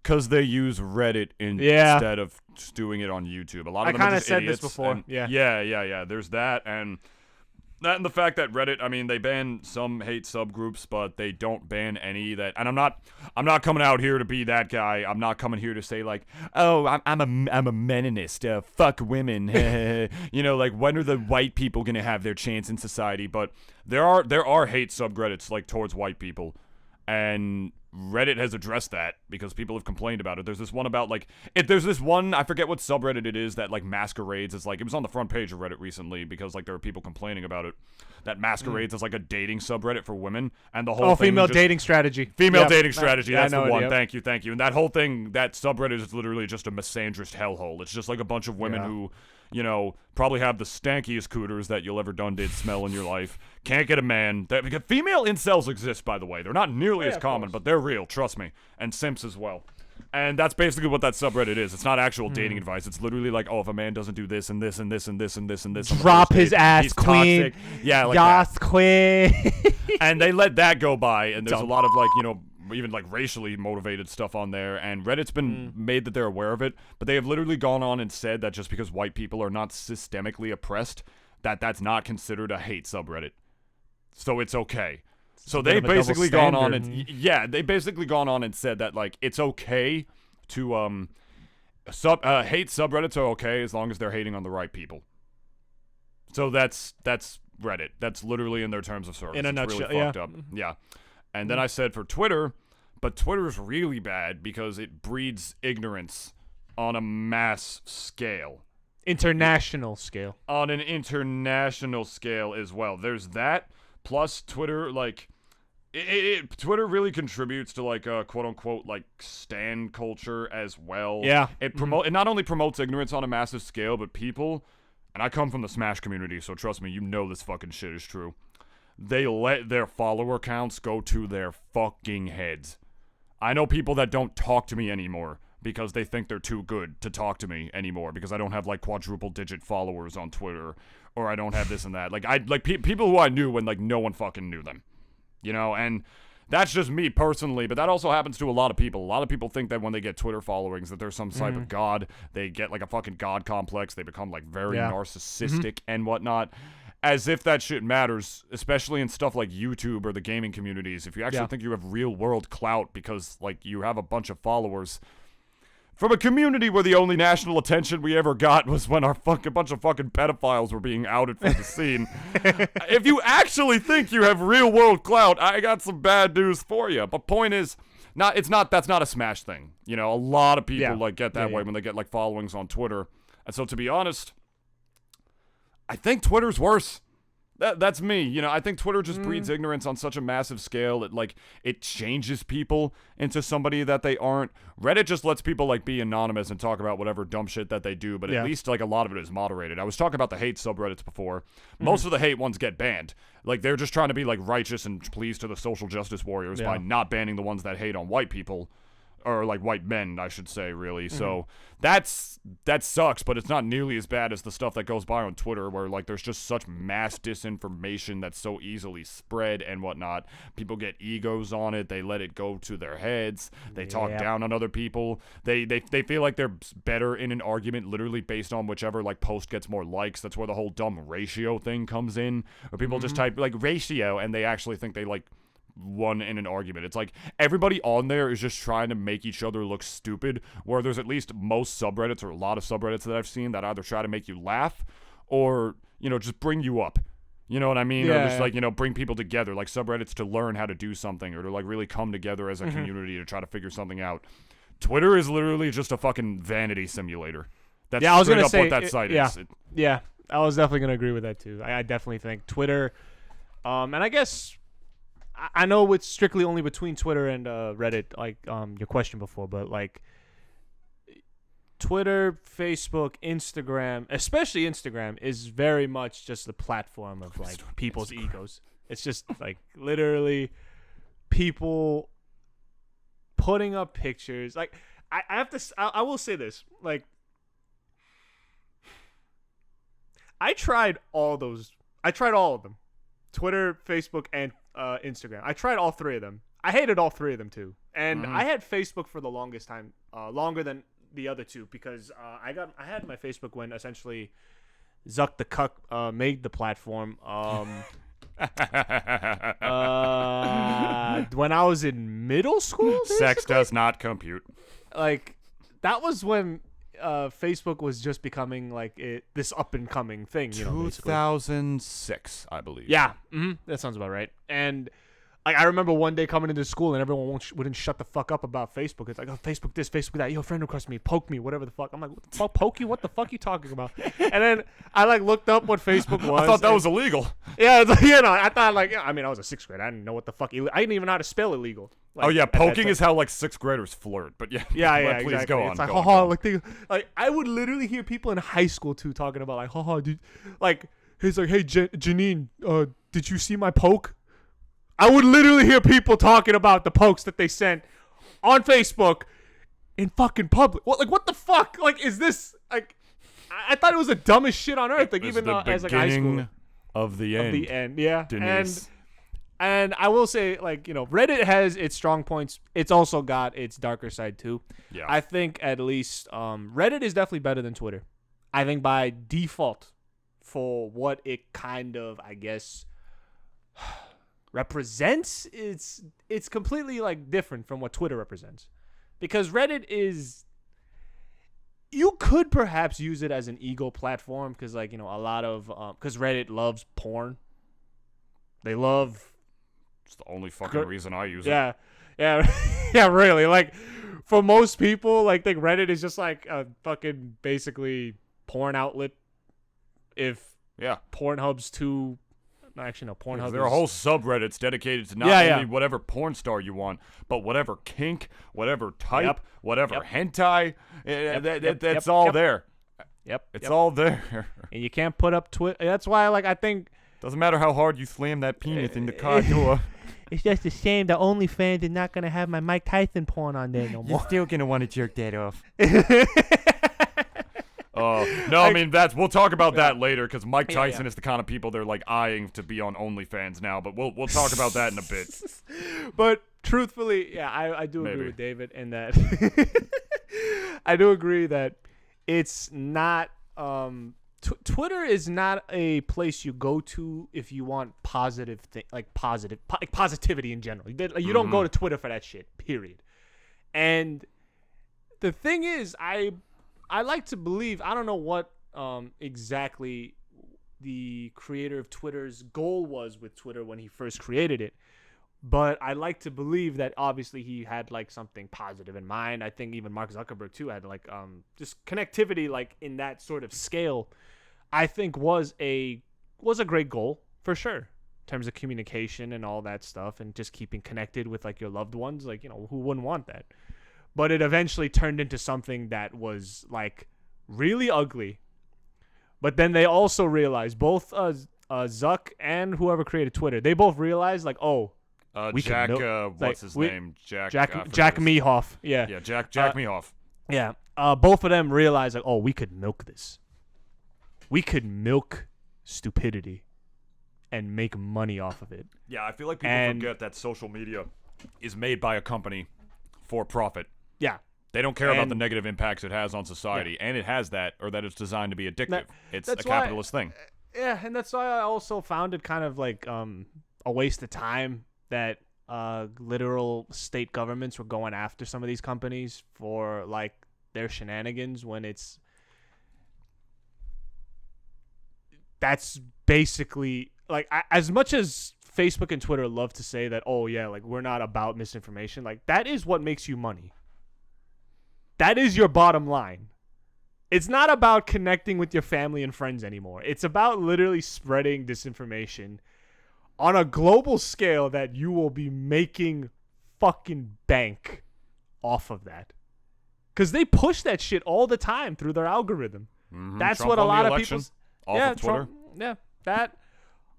Speaker 1: because they use Reddit instead of just doing it on YouTube. A lot of them are just
Speaker 2: said
Speaker 1: idiots.
Speaker 2: this before.
Speaker 1: And
Speaker 2: Yeah.
Speaker 1: There's that, and the fact that Reddit, I mean, they ban some hate subgroups, but they don't ban any that. And I'm not coming out here to be that guy. I'm not coming here to say like, oh, I'm a Meninist. Fuck women. You know, like when are the white people gonna have their chance in society? But there are hate subreddits like towards white people, and Reddit has addressed that because people have complained about it. There's this one about like there's this one, I forget what subreddit it is, that like masquerades as like, it was on the front page of Reddit recently because like there were people complaining about it, that masquerades as like a dating subreddit for women, and the whole thing
Speaker 2: female
Speaker 1: just,
Speaker 2: dating strategy.
Speaker 1: dating strategy.
Speaker 2: Yeah,
Speaker 1: That's the one.
Speaker 2: Yep.
Speaker 1: Thank you. And that whole thing, that subreddit is literally just a misandrist hellhole. It's just like a bunch of women who, you know, probably have the stankiest cooters that you'll ever done did smell in your life. Can't get a man. Because female incels exist, by the way. They're not nearly as common, but they're real. Trust me. And simps as well. And that's basically what that subreddit is. It's not actual dating advice. It's literally like, oh, if a man doesn't do this and this and this and this and this and this,
Speaker 2: drop his ass,
Speaker 1: he's
Speaker 2: queen.
Speaker 1: Toxic. Yeah, like
Speaker 2: Yas,
Speaker 1: that.
Speaker 2: queen.
Speaker 1: And they let that go by. And there's a lot of like, you know, even like racially motivated stuff on there, and Reddit's been made that they're aware of it, but they have literally gone on and said that just because white people are not systemically oppressed, that's not considered a hate subreddit, so it's okay. So they basically gone on and they basically gone on and said that like it's okay to hate subreddits are okay as long as they're hating on the right people. So that's Reddit. That's literally in their terms of service.
Speaker 2: In a
Speaker 1: it's
Speaker 2: nutshell,
Speaker 1: really fucked up. Yeah. And then I said for Twitter, but Twitter's really bad because it breeds ignorance on a mass scale.
Speaker 2: International scale.
Speaker 1: On an international scale as well. There's that, plus Twitter, like, Twitter really contributes to, like, quote-unquote, like, stan culture as well.
Speaker 2: Yeah.
Speaker 1: It not only promotes ignorance on a massive scale, but people and I come from the Smash community, so trust me, you know this fucking shit is true. They let their follower counts go to their fucking heads. I know people that don't talk to me anymore because they think they're too good to talk to me anymore because I don't have like quadruple digit followers on Twitter, or I don't have this and that. Like people who I knew when like no one fucking knew them, you know, and that's just me personally, but that also happens to a lot of people. A lot of people think that when they get Twitter followings that there's some type of god. They get like a fucking god complex. They become like very narcissistic and whatnot. As if that shit matters, especially in stuff like YouTube or the gaming communities. If you actually think you have real world clout because like you have a bunch of followers from a community where the only national attention we ever got was when a bunch of fucking pedophiles were being outed from the scene. If you actually think you have real world clout, I got some bad news for you. But point is, that's not a Smash thing. You know, a lot of people like get that way when they get like followings on Twitter. And so to be honest, I think Twitter's worse. That's me. You know, I think Twitter just breeds ignorance on such a massive scale. It changes people into somebody that they aren't. Reddit just lets people like be anonymous and talk about whatever dumb shit that they do, but at least like a lot of it is moderated. I was talking about the hate subreddits before. Most of the hate ones get banned. Like they're just trying to be like righteous and pleased to the social justice warriors by not banning the ones that hate on white people. Or like white men, I should say, really. So that sucks, but it's not nearly as bad as the stuff that goes by on Twitter, where like there's just such mass disinformation that's so easily spread and whatnot. People get egos on it. They let it go to their heads. They talk down on other people. They feel like they're better in an argument, literally based on whichever like post gets more likes. That's where the whole dumb ratio thing comes in, where people just type like ratio, and they actually think they like won in an argument. It's like everybody on there is just trying to make each other look stupid, where there's at least most subreddits or a lot of subreddits that I've seen that either try to make you laugh or, you know, just bring you up. You know what I mean? Or just like, you know, bring people together, like subreddits to learn how to do something or to like really come together as a community to try to figure something out. Twitter is literally just a fucking vanity simulator. That's
Speaker 2: I was gonna say,
Speaker 1: what that site is.
Speaker 2: I was definitely gonna agree with that too. I definitely think Twitter, and I guess I know it's strictly only between Twitter and Reddit, like your question before, but like Twitter, Facebook, Instagram, especially Instagram, is very much just the platform of like people's egos. It's just like literally people putting up pictures. Like I will say this, like I tried all of them. Twitter, Facebook, and Instagram. I tried all three of them. I hated all three of them too. And I had Facebook for the longest time, longer than the other two, because I had my Facebook when essentially Zuck the Cuck made the platform. When I was in middle school, basically?
Speaker 1: Sex does not compute.
Speaker 2: Like that was when Facebook was just becoming like this up and coming thing.
Speaker 1: 2006, I believe.
Speaker 2: Yeah, that sounds about right. And like I remember one day coming into school and everyone wouldn't shut the fuck up about Facebook. It's like, oh, Facebook this, Facebook that. Yo, friend request me, poke me, whatever the fuck. I'm like, what the fuck, poke you? What the fuck you talking about? And then I like looked up what Facebook was.
Speaker 1: I thought that was illegal.
Speaker 2: Yeah, it's like, you know, I thought like, I mean, I was a sixth grade. I didn't know what the fuck. I didn't even know how to spell illegal. Like,
Speaker 1: oh yeah, poking is how like sixth graders flirt. But yeah, please
Speaker 2: exactly.
Speaker 1: go on.
Speaker 2: It's like,
Speaker 1: go on.
Speaker 2: Like I would literally hear people in high school too talking about like, haha, dude, like he's like, hey Janine, did you see my poke? I would literally hear people talking about the pokes that they sent on Facebook in fucking public. What the fuck? Like, is this like? I thought it was the dumbest shit on earth. Like, even though as like high school
Speaker 1: of the end.
Speaker 2: Of the end, yeah.
Speaker 1: Denise.
Speaker 2: And I will say, like, you know, Reddit has its strong points. It's also got its darker side too.
Speaker 1: Yeah.
Speaker 2: I think at least Reddit is definitely better than Twitter. I think by default for what it kind of, I guess, represents, it's completely like different from what Twitter represents, because Reddit is, you could perhaps use it as an ego platform, because like, you know, a lot of because Reddit loves porn. They love,
Speaker 1: it's the only fucking reason I use it.
Speaker 2: Yeah, really. Like for most people, like think Reddit is just like a fucking basically porn outlet. If Pornhub's too. No, actually, no. Pornhub.
Speaker 1: There are whole subreddits dedicated to not only whatever porn star you want, but whatever kink, whatever type, whatever hentai. That's all there.
Speaker 2: Yep.
Speaker 1: It's all there.
Speaker 2: And you can't put up Twitter. That's why, like, I think
Speaker 1: Doesn't matter how hard you slam that penith in the car door.
Speaker 3: It's just a shame that OnlyFans is not gonna have my Mike Tyson porn on there no
Speaker 1: You're
Speaker 3: more.
Speaker 1: still gonna want to jerk that off. No, I mean we'll talk about that later because Mike Tyson is the kind of people they're like eyeing to be on OnlyFans now. But we'll talk about that in a bit.
Speaker 2: But truthfully, yeah, I do agree
Speaker 1: Maybe.
Speaker 2: with David in that. I do agree that it's not. Twitter is not a place you go to if you want positive positivity in general. You don't go to Twitter for that shit. Period. And the thing is, I like to believe, I don't know what exactly the creator of Twitter's goal was with Twitter when he first created it, but I like to believe that obviously he had like something positive in mind. I think even Mark Zuckerberg too had like just connectivity like in that sort of scale. I think was a great goal for sure in terms of communication and all that stuff and just keeping connected with like your loved ones. Like, you know, who wouldn't want that? But it eventually turned into something that was like really ugly. But then they also realized, both Zuck and whoever created Twitter, they both realized like, we
Speaker 1: Jack,
Speaker 2: can
Speaker 1: what's his name?
Speaker 2: Jack Mehoff. Yeah.
Speaker 1: Yeah, Jack Mehoff.
Speaker 2: Yeah. Both of them realized like, we could milk this. We could milk stupidity and make money off of it.
Speaker 1: Yeah, I feel like people forget that social media is made by a company for profit.
Speaker 2: Yeah.
Speaker 1: They don't care about the negative impacts it has on society, and it has that, or that it's designed to be addictive. It's a capitalist thing.
Speaker 2: Yeah, and that's why I also found it kind of like a waste of time that literal state governments were going after some of these companies for like their shenanigans when that's basically like as much as Facebook and Twitter love to say that, like we're not about misinformation, like that is what makes you money. That is your bottom line. It's not about connecting with your family and friends anymore. It's about literally spreading disinformation on a global scale that you will be making fucking bank off of that. Because they push that shit all the time through their algorithm.
Speaker 1: Mm-hmm.
Speaker 2: That's
Speaker 1: Trump
Speaker 2: what a lot of
Speaker 1: election,
Speaker 2: people...
Speaker 1: off of Twitter.
Speaker 2: That.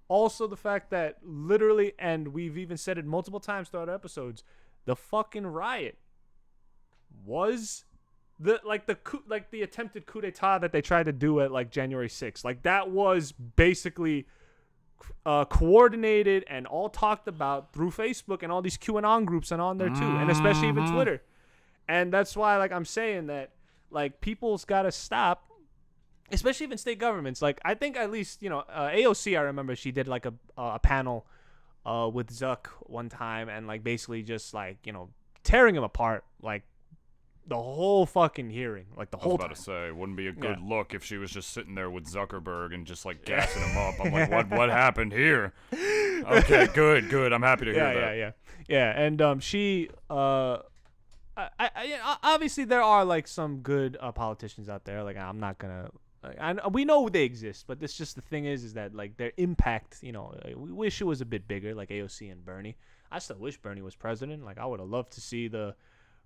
Speaker 2: Also the fact that literally, and we've even said it multiple times throughout our episodes, the fucking riot was the attempted coup d'etat that they tried to do at like January 6th. Like that was basically coordinated and all talked about through Facebook and all these QAnon groups and on there too, and especially even Twitter. And that's why like I'm saying that like people's got to stop, especially even state governments. Like I think at least, you know, AOC, I remember she did like a panel with Zuck one time and like basically just like, you know, tearing him apart like the whole fucking hearing, like the whole time. I was
Speaker 1: about to say, it wouldn't be a good look if she was just sitting there with Zuckerberg and just like gassing him up. I'm like, what happened here? Okay, good. I'm happy to hear that.
Speaker 2: Yeah. And she, obviously there are like some good politicians out there. Like I'm not gonna. We know they exist, but this just the thing is that like their impact, you know, we wish it was a bit bigger, like AOC and Bernie. I still wish Bernie was president. Like I would have loved to see the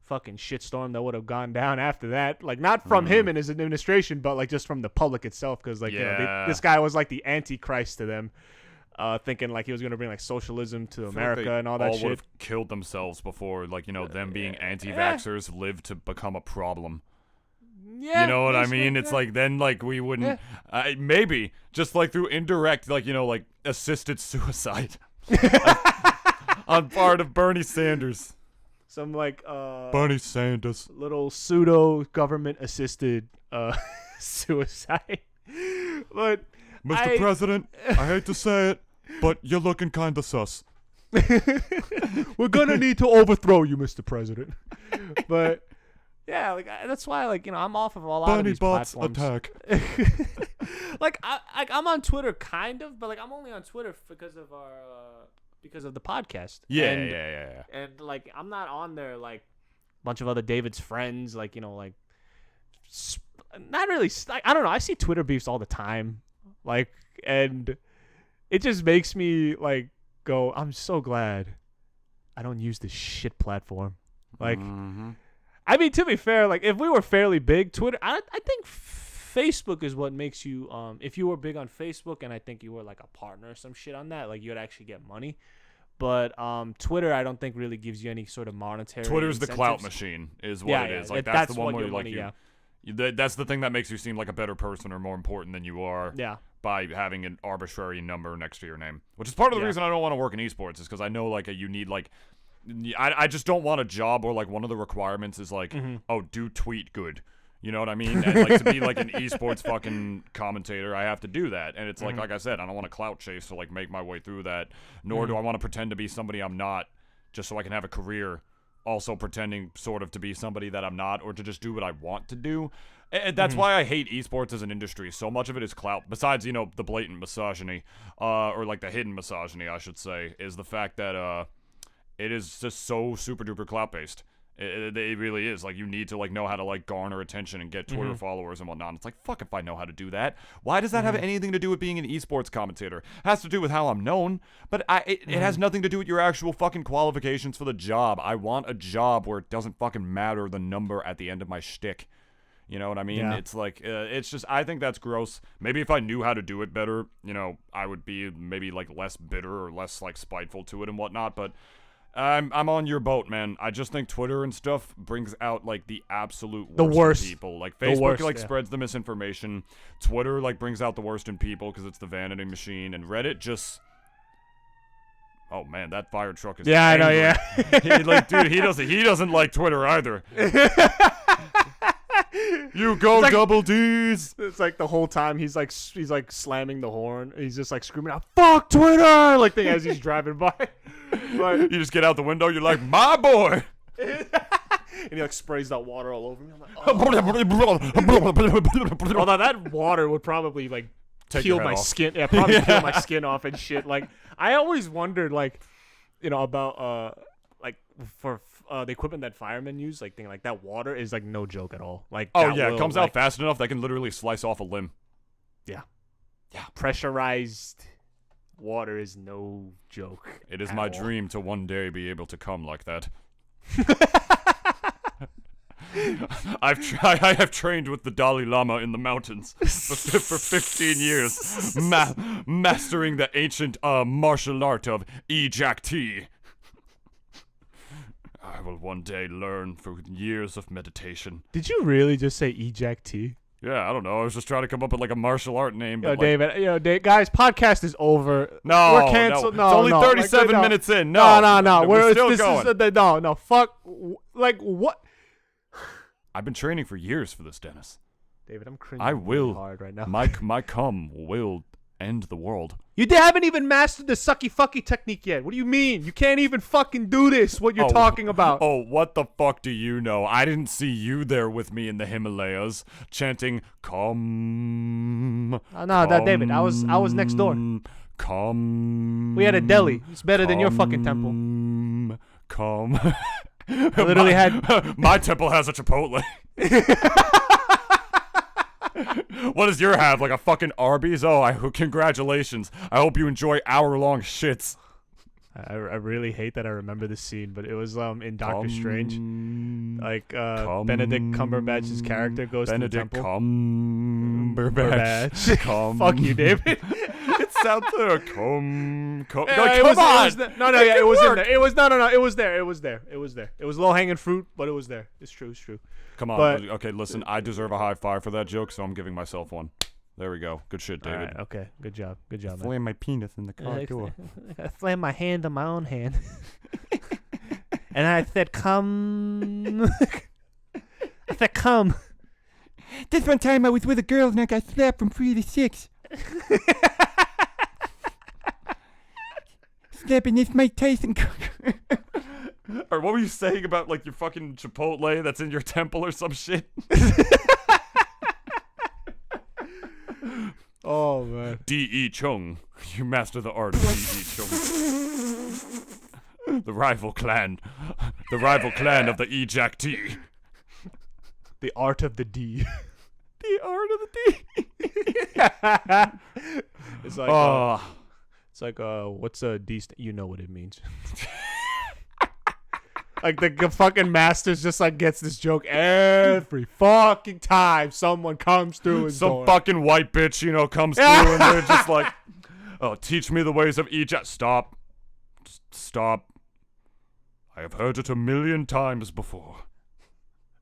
Speaker 2: fucking shitstorm that would have gone down after that. Like not from him and his administration, but like just from the public itself, because like you know, this guy was like the antichrist to them, thinking like he was gonna bring like socialism to America and all that shit. Would have
Speaker 1: killed themselves before, like, you know, them being anti-vaxxers lived to become a problem.
Speaker 2: Yeah,
Speaker 1: you know what I mean? It's like then like we wouldn't maybe just like through indirect, like, you know, like assisted suicide on part of Bernie Sanders.
Speaker 2: Some like
Speaker 1: Bernie Sanders
Speaker 2: little pseudo government assisted suicide. But
Speaker 1: Mr. President, I hate to say it, but you're looking kind of sus.
Speaker 2: We're gonna need to overthrow you, Mr. President. But yeah, like that's why, like, you know, I'm off of a lot of these platforms.
Speaker 1: Attack.
Speaker 2: Like I'm on Twitter kind of, but like I'm only on Twitter because of the podcast.
Speaker 1: Yeah.
Speaker 2: And like I'm not on there like a bunch of other David's friends, like, you know, like not really. I don't know. I see Twitter beefs all the time, like, and it just makes me like go, I'm so glad I don't use this shit platform. Like. I mean, to be fair, like if we were fairly big, Twitter, I think Facebook is what makes you if you were big on Facebook and I think you were like a partner or some shit on that, like you'd actually get money. But Twitter, I don't think really gives you any sort of monetary.
Speaker 1: Twitter's
Speaker 2: incentives.
Speaker 1: the clout machine, is what it is. Like that's the one where like that's the thing that makes you seem like a better person or more important than you are.
Speaker 2: Yeah.
Speaker 1: By having an arbitrary number next to your name, which is part of the reason I don't want to work in esports, is because I know like you need like. I just don't want a job where like one of the requirements is like, oh, do tweet good. You know what I mean? And like to be like an esports fucking commentator, I have to do that. And it's like I said, I don't want to clout chase to like make my way through that. Nor do I want to pretend to be somebody I'm not, just so I can have a career. Also pretending sort of to be somebody that I'm not, or to just do what I want to do. And that's why I hate esports as an industry. So much of it is clout. Besides, you know, the blatant misogyny, or like the hidden misogyny, I should say, is the fact that it is just so super duper clout based. It really is. Like, you need to like know how to like garner attention and get Twitter followers and whatnot. It's like, fuck if I know how to do that. Why does that have anything to do with being an esports commentator? It has to do with how I'm known, but it has nothing to do with your actual fucking qualifications for the job. I want a job where it doesn't fucking matter the number at the end of my shtick. You know what I mean? Yeah. It's like, it's just, I think that's gross. Maybe if I knew how to do it better, you know, I would be maybe like less bitter or less like spiteful to it and whatnot, but I'm on your boat, man. I just think Twitter and stuff brings out like the absolute worst in people. Like Facebook spreads the misinformation. Twitter like brings out the worst in people because it's the vanity machine, and Reddit just. Oh man, that fire truck is.
Speaker 2: Yeah, angry. I know. Yeah,
Speaker 1: dude, he doesn't like Twitter either. You go like, double D's.
Speaker 2: It's like the whole time he's like slamming the horn. He's just like screaming out, "Fuck Twitter!" Like as he's driving by. But
Speaker 1: you just get out the window. You're like, "My boy,"
Speaker 2: and he like sprays that water all over me. I'm like, oh. Although that water would probably like peel my skin. Yeah, probably peel my skin off and shit. Like I always wondered, like, you know, about like for. The equipment that firemen use, like thing like that water is like no joke at all. Like
Speaker 1: it comes out fast enough that can literally slice off a limb.
Speaker 2: Yeah. Pressurized water is no joke.
Speaker 1: It is my dream to one day be able to come like that. I have trained with the Dalai Lama in the mountains for 15 years, mastering the ancient martial art of eject. I will one day learn through years of meditation.
Speaker 2: Did you really just say eject?
Speaker 1: Yeah, I don't know. I was just trying to come up with like a martial art name.
Speaker 2: Yo, David, guys, podcast is over.
Speaker 1: No,
Speaker 2: we're canceled.
Speaker 1: No, it's only 37 minutes in.
Speaker 2: No.
Speaker 1: We're still going.
Speaker 2: No, fuck. Like, what?
Speaker 1: I've been training for years for this, Dennis.
Speaker 2: David, I'm cringing really hard right now.
Speaker 1: My cum will end the world.
Speaker 2: You haven't even mastered the sucky fucky technique yet. What do you mean? You can't even fucking do this, what you're talking about.
Speaker 1: Oh, what the fuck do you know? I didn't see you there with me in the Himalayas chanting, "Come."
Speaker 2: No, David, I was next door.
Speaker 1: Come.
Speaker 2: We had a deli. It's better than your fucking temple.
Speaker 1: Come.
Speaker 2: I literally had...
Speaker 1: My temple has a Chipotle. What does your have? Like a fucking Arby's? Oh, congratulations. I hope you enjoy hour-long shits.
Speaker 2: I really hate that I remember this scene, but it was in Doctor Strange. Like Benedict Cumberbatch's character goes to the temple.
Speaker 1: Cumberbatch.
Speaker 2: Fuck you, David.
Speaker 1: It sounds like come on.
Speaker 2: It was in there. It was there. It was low-hanging fruit, but it was there. It's true.
Speaker 1: Come on. Okay, listen, I deserve a high five for that joke, so I'm giving myself one. There we go. Good shit, David.
Speaker 2: Right, okay, good job, man.
Speaker 3: Slam my penith in the car door.
Speaker 2: I slammed my hand on my own hand. And I said, come. I said, come.
Speaker 3: This one time I was with a girl and I got slapped from 3 to 6. Slapping this Mike Tyson.
Speaker 1: Or what were you saying about like your fucking Chipotle that's in your temple or some shit?
Speaker 2: Oh man.
Speaker 1: D.E. Chung. You master the art of D.E. Chung. The rival clan. The rival clan of the ejectee.
Speaker 2: The art of the D.
Speaker 1: The art of the D.
Speaker 2: It's like what's a D? You know what it means. Like the fucking Masters just like gets this joke every fucking time someone comes through his
Speaker 1: Some
Speaker 2: door.
Speaker 1: fucking white bitch, you know, comes through and they're just like, oh, teach me the ways of Egypt. Stop. Just stop. I have heard it 1,000,000 times before.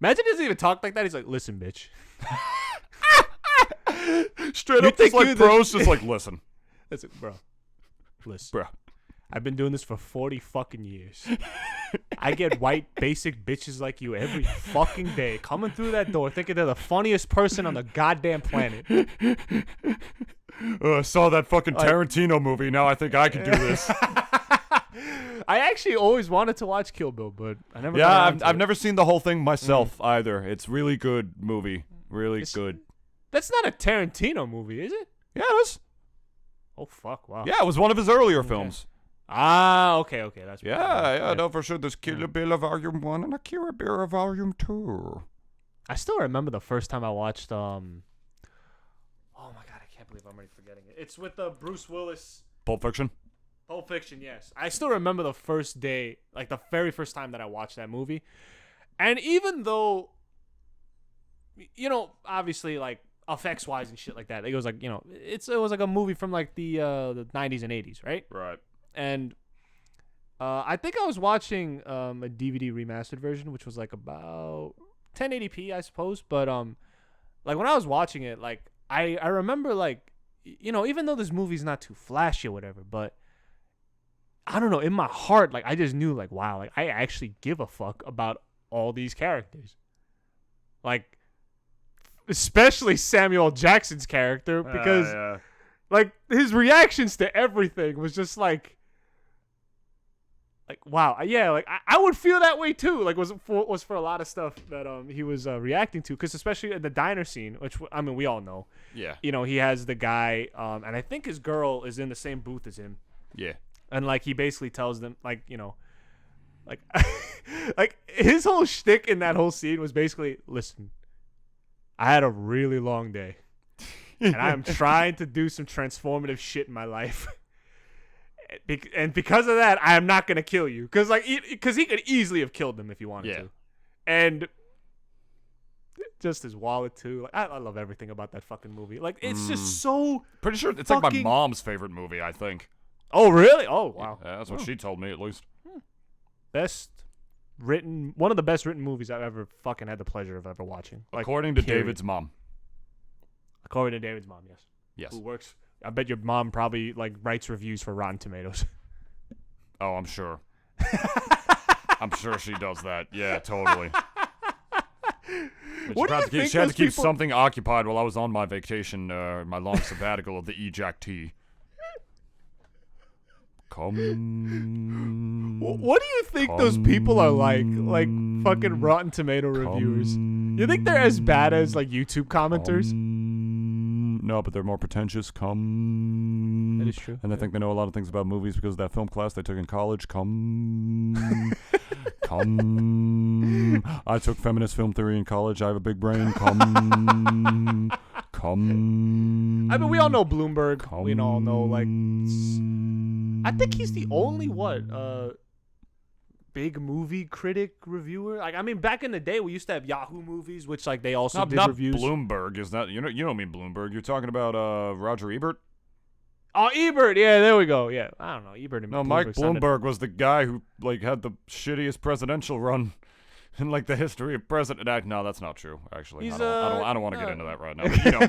Speaker 2: Imagine he doesn't even talk like that. He's like, listen, bitch.
Speaker 1: Straight
Speaker 2: You
Speaker 1: up, just
Speaker 2: think
Speaker 1: like
Speaker 2: you
Speaker 1: bros, just like, listen.
Speaker 2: Listen, bro. Listen.
Speaker 1: Bro.
Speaker 2: I've been doing this for 40 fucking years. I get white basic bitches like you every fucking day coming through that door thinking they're the funniest person on the goddamn planet.
Speaker 1: I saw that fucking Tarantino movie. Now I think I can do this.
Speaker 2: I actually always wanted to watch Kill Bill, but I never.
Speaker 1: Yeah, I've never seen the whole thing myself either. It's really good movie. Really good.
Speaker 2: That's not a Tarantino movie, is it?
Speaker 1: Yeah, it is.
Speaker 2: Oh fuck! Wow.
Speaker 1: Yeah, it was one of his earlier films.
Speaker 2: Ah, okay. That's
Speaker 1: Yeah, no, for sure. There's Kill Bill Volume 1 and a Kill Bill Volume 2.
Speaker 2: I still remember the first time I watched. Oh my god, I can't believe I'm already forgetting it. It's with Bruce Willis.
Speaker 1: Pulp Fiction.
Speaker 2: Pulp Fiction, yes. I still remember the first day, like the very first time that I watched that movie. And even though, you know, obviously like effects wise and shit like that, it was like, you know, it was like a movie from like the 90s and 80s, right?
Speaker 1: Right.
Speaker 2: And I think I was watching a DVD remastered version, which was like about 1080p, I suppose. But like when I was watching it, like I remember like, you know, even though this movie's not too flashy or whatever, but I don't know, in my heart, like I just knew like, wow, like I actually give a fuck about all these characters. Like especially Samuel Jackson's character, because like his reactions to everything was just like wow, yeah, like I would feel that way too. Like was for a lot of stuff that he was reacting to, because especially in the diner scene, which I mean we all know.
Speaker 1: Yeah.
Speaker 2: You know, he has the guy, and I think his girl is in the same booth as him.
Speaker 1: Yeah.
Speaker 2: And like he basically tells them, like, you know, like like his whole shtick in that whole scene was basically, listen, I had a really long day, and I'm trying to do some transformative shit in my life. And because of that, I am not gonna kill you, because he could easily have killed them if he wanted to, and just his wallet too. Like I love everything about that fucking movie. Like it's just so
Speaker 1: pretty sure it's like my mom's favorite movie. I think.
Speaker 2: Oh really? Oh wow.
Speaker 1: Yeah, that's what she told me at least.
Speaker 2: One of the best written movies I've ever fucking had the pleasure of ever watching. Like,
Speaker 1: according to David's mom.
Speaker 2: According to David's mom, yes.
Speaker 1: Yes.
Speaker 2: Who works? I bet your mom probably like writes reviews for Rotten Tomatoes.
Speaker 1: Oh, I'm sure. I'm sure she does that. Yeah, totally.
Speaker 2: What do you think
Speaker 1: she had to keep
Speaker 2: people...
Speaker 1: something occupied while I was on my vacation, my long sabbatical of the Ejac tea. Come.
Speaker 2: What do you think those people are like fucking Rotten Tomato reviewers? You think they're as bad as like YouTube commenters?
Speaker 1: No, but they're more pretentious. Come.
Speaker 2: That is true.
Speaker 1: And they think they know a lot of things about movies because of that film class they took in college. Come. Come. I took feminist film theory in college. I have a big brain. Come. Come.
Speaker 2: I mean, we all know Bloomberg. We all know, like, I think he's the only big movie critic reviewer. Like, I mean, back in the day, we used to have Yahoo Movies, which like they also did reviews.
Speaker 1: Bloomberg is not. You don't mean Bloomberg. You're talking about Roger Ebert.
Speaker 2: Oh, Ebert. Yeah, there we go. Yeah, I don't know. Ebert and
Speaker 1: no, Mike Bloomberg was the guy who like had the shittiest presidential run in like the history of president. No, that's not true. Actually, I don't want to get into that right now. But, you know,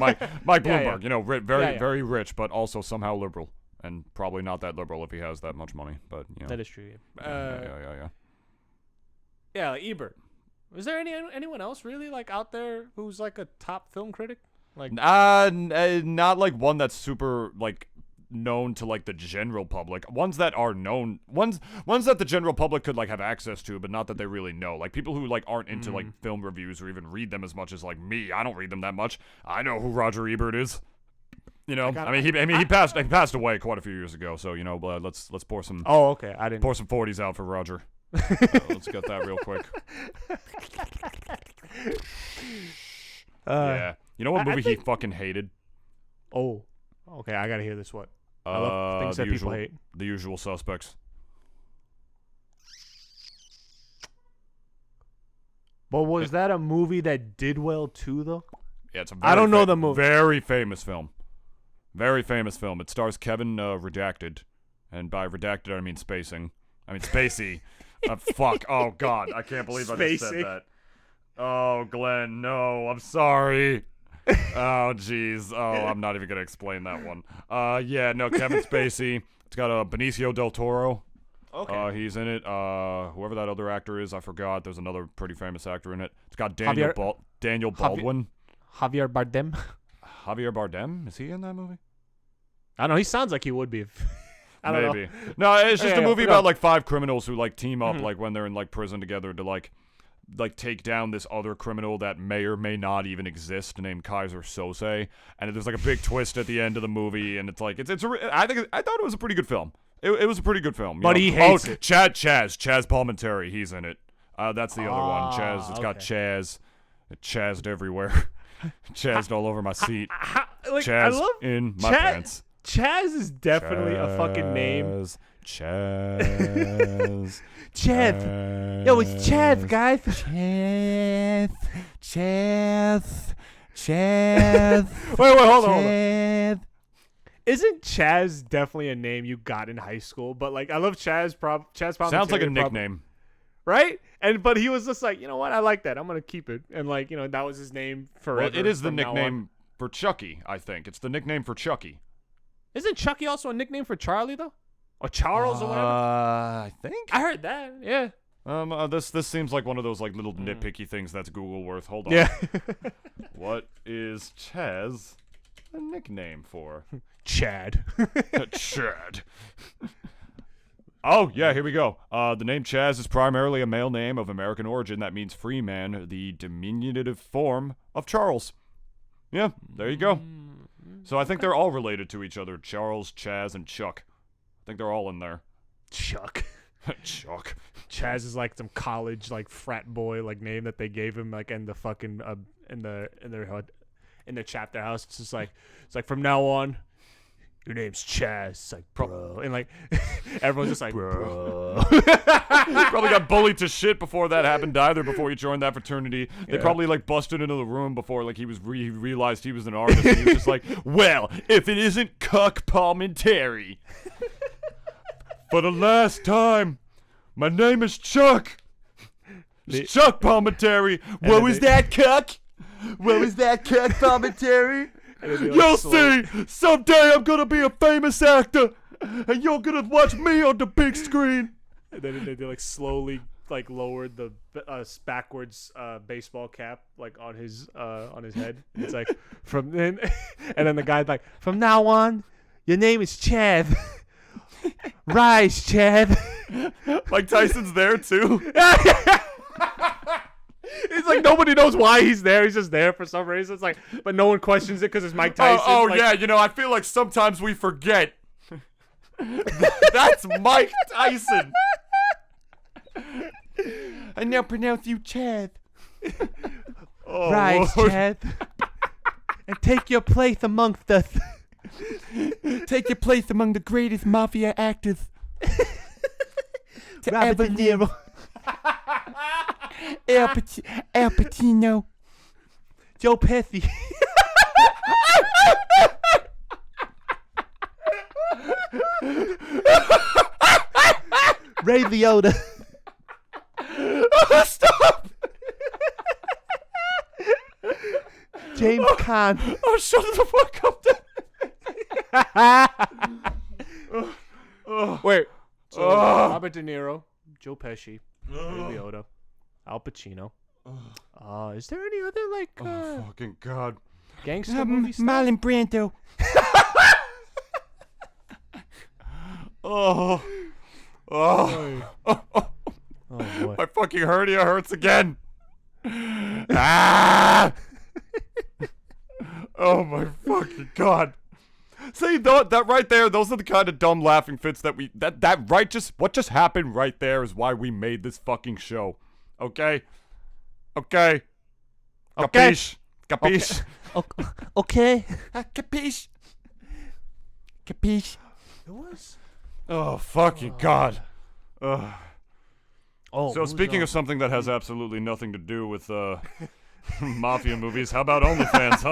Speaker 1: Mike Bloomberg. You know, very rich, but also somehow liberal, and probably not that liberal if he has that much money. But you know.
Speaker 2: That is true.
Speaker 1: Yeah.
Speaker 2: Yeah, like Ebert. Is there anyone else really like out there who's like a top film critic? Like,
Speaker 1: not like one that's super like known to like the general public. Ones that are known, ones that the general public could like have access to, but not that they really know. Like people who like aren't into like film reviews or even read them as much as like me. I don't read them that much. I know who Roger Ebert is. You know, he passed away quite a few years ago. So you know, let's pour some.
Speaker 2: Oh, okay. I didn't
Speaker 1: pour some 40s out for Roger. Let's get that real quick. Yeah. You know what movie he fucking hated?
Speaker 2: Oh, okay. I gotta hear this one. I love things that people hate.
Speaker 1: The Usual Suspects.
Speaker 2: But was that a movie that did well too, though?
Speaker 1: Yeah, it's a
Speaker 2: I don't know the movie.
Speaker 1: Very famous film. Very famous film. It stars Kevin Redacted. And by redacted, I mean spacing. I mean Spacey. Fuck. Oh, God. I can't believe I just said that. Oh, Glenn. No. I'm sorry. Oh, jeez. Oh, I'm not even going to explain that one. Yeah, no, Kevin Spacey. It's got Benicio del Toro. Okay. He's in it. Whoever that other actor is, I forgot. There's another pretty famous actor in it. It's got Daniel Baldwin.
Speaker 2: Javier Bardem.
Speaker 1: Javier Bardem? Is he in that movie?
Speaker 2: I don't know. He sounds like he would be. I don't know.
Speaker 1: No, it's just a movie about like 5 criminals who like team up like when they're in like prison together to like take down this other criminal that may or may not even exist named Kaiser Sose. And there's like a big twist at the end of the movie, and it's like I thought it was a pretty good film. It was a pretty good film.
Speaker 2: But he hates it.
Speaker 1: Chazz Palmantari, he's in it. That's the other one. Chaz. It's got Chaz. It chazzed everywhere. Chazzed all over my seat. Chaz in my pants.
Speaker 2: Chaz is definitely a fucking name.
Speaker 1: Chaz.
Speaker 3: Chatth. Yo, it's Chatth, guys. Chatth.
Speaker 2: Wait, hold on. Isn't Chaz definitely a name you got in high school? But like, I love Chaz Palmantari.
Speaker 1: Sounds like a nickname,
Speaker 2: right? But he was just like, you know what? I like that. I'm gonna keep it. And like, that was his name forever.
Speaker 1: Well, it is the nickname for Chucky. I think it's the nickname for Chucky.
Speaker 2: Isn't Chucky also a nickname for Charlie though, or Charles or whatever?
Speaker 1: I think
Speaker 2: I heard that. Yeah.
Speaker 1: This seems like one of those like little nitpicky things that's Google worth. Hold on.
Speaker 2: Yeah.
Speaker 1: What is Chaz a nickname for?
Speaker 2: Chad.
Speaker 1: Chad. Oh, yeah, here we go. The name Chaz is primarily a male name of American origin that means free man, the diminutive form of Charles. Yeah, there you go. So I think they're all related to each other. Charles, Chaz, and Chuck. I think they're all in there.
Speaker 2: Chuck.
Speaker 1: Chuck.
Speaker 2: Chaz is like some college like frat boy like name that they gave him like in the fucking in their chapter house. It's like from now on, your name's Chaz. It's like, bro. And like, everyone's just like, bro.
Speaker 1: Probably got bullied to shit before that happened either, before he joined that fraternity. They probably like busted into the room before like he realized he was an artist. And he was just like, well, if it isn't Cuck Palmantari. For the last time, my name is Chuck. It's Chuck Palmantari. What was that, Cuck? What was that, Cuck Palmantari? You'll see! Someday I'm gonna be a famous actor, and you're gonna watch me on the big screen.
Speaker 2: And then they like slowly like lowered the backwards baseball cap like on his head. It's like from then, and then the guy's like, from now on, your name is Chad. Rise, Chad.
Speaker 1: Mike Tyson's there too.
Speaker 2: It's like nobody knows why he's there. He's just there for some reason. It's like, but no one questions it because it's Mike Tyson.
Speaker 1: Like, yeah, I feel like sometimes we forget. That's Mike Tyson.
Speaker 3: I now pronounce you Chad.
Speaker 2: Rise, Chad, and take your place amongst us.
Speaker 3: Take your place among the greatest mafia actors to ever live. Al Pacino,
Speaker 2: Joe Pesci, Ray Liotta.
Speaker 1: Stop!
Speaker 2: James Caan.
Speaker 1: Oh, shut the fuck up!
Speaker 2: Wait. So Robert De Niro, Joe Pesci, Ray Liotta, Al Pacino. Is there any other like
Speaker 1: fucking God.
Speaker 2: Gangster movies?
Speaker 3: Marlon Brando.
Speaker 1: Oh,
Speaker 2: boy.
Speaker 1: My fucking hernia hurts again. Ah! Oh my fucking God. See, that right there, those are the kind of dumb laughing fits that what just happened right there is why we made this fucking show. Okay? Okay. Capiche? Capiche?
Speaker 2: Okay.
Speaker 3: Capiche? Capiche?
Speaker 2: It was.
Speaker 1: Oh, fucking God.
Speaker 2: Oh,
Speaker 1: So speaking of something that has absolutely nothing to do with mafia movies, how about OnlyFans,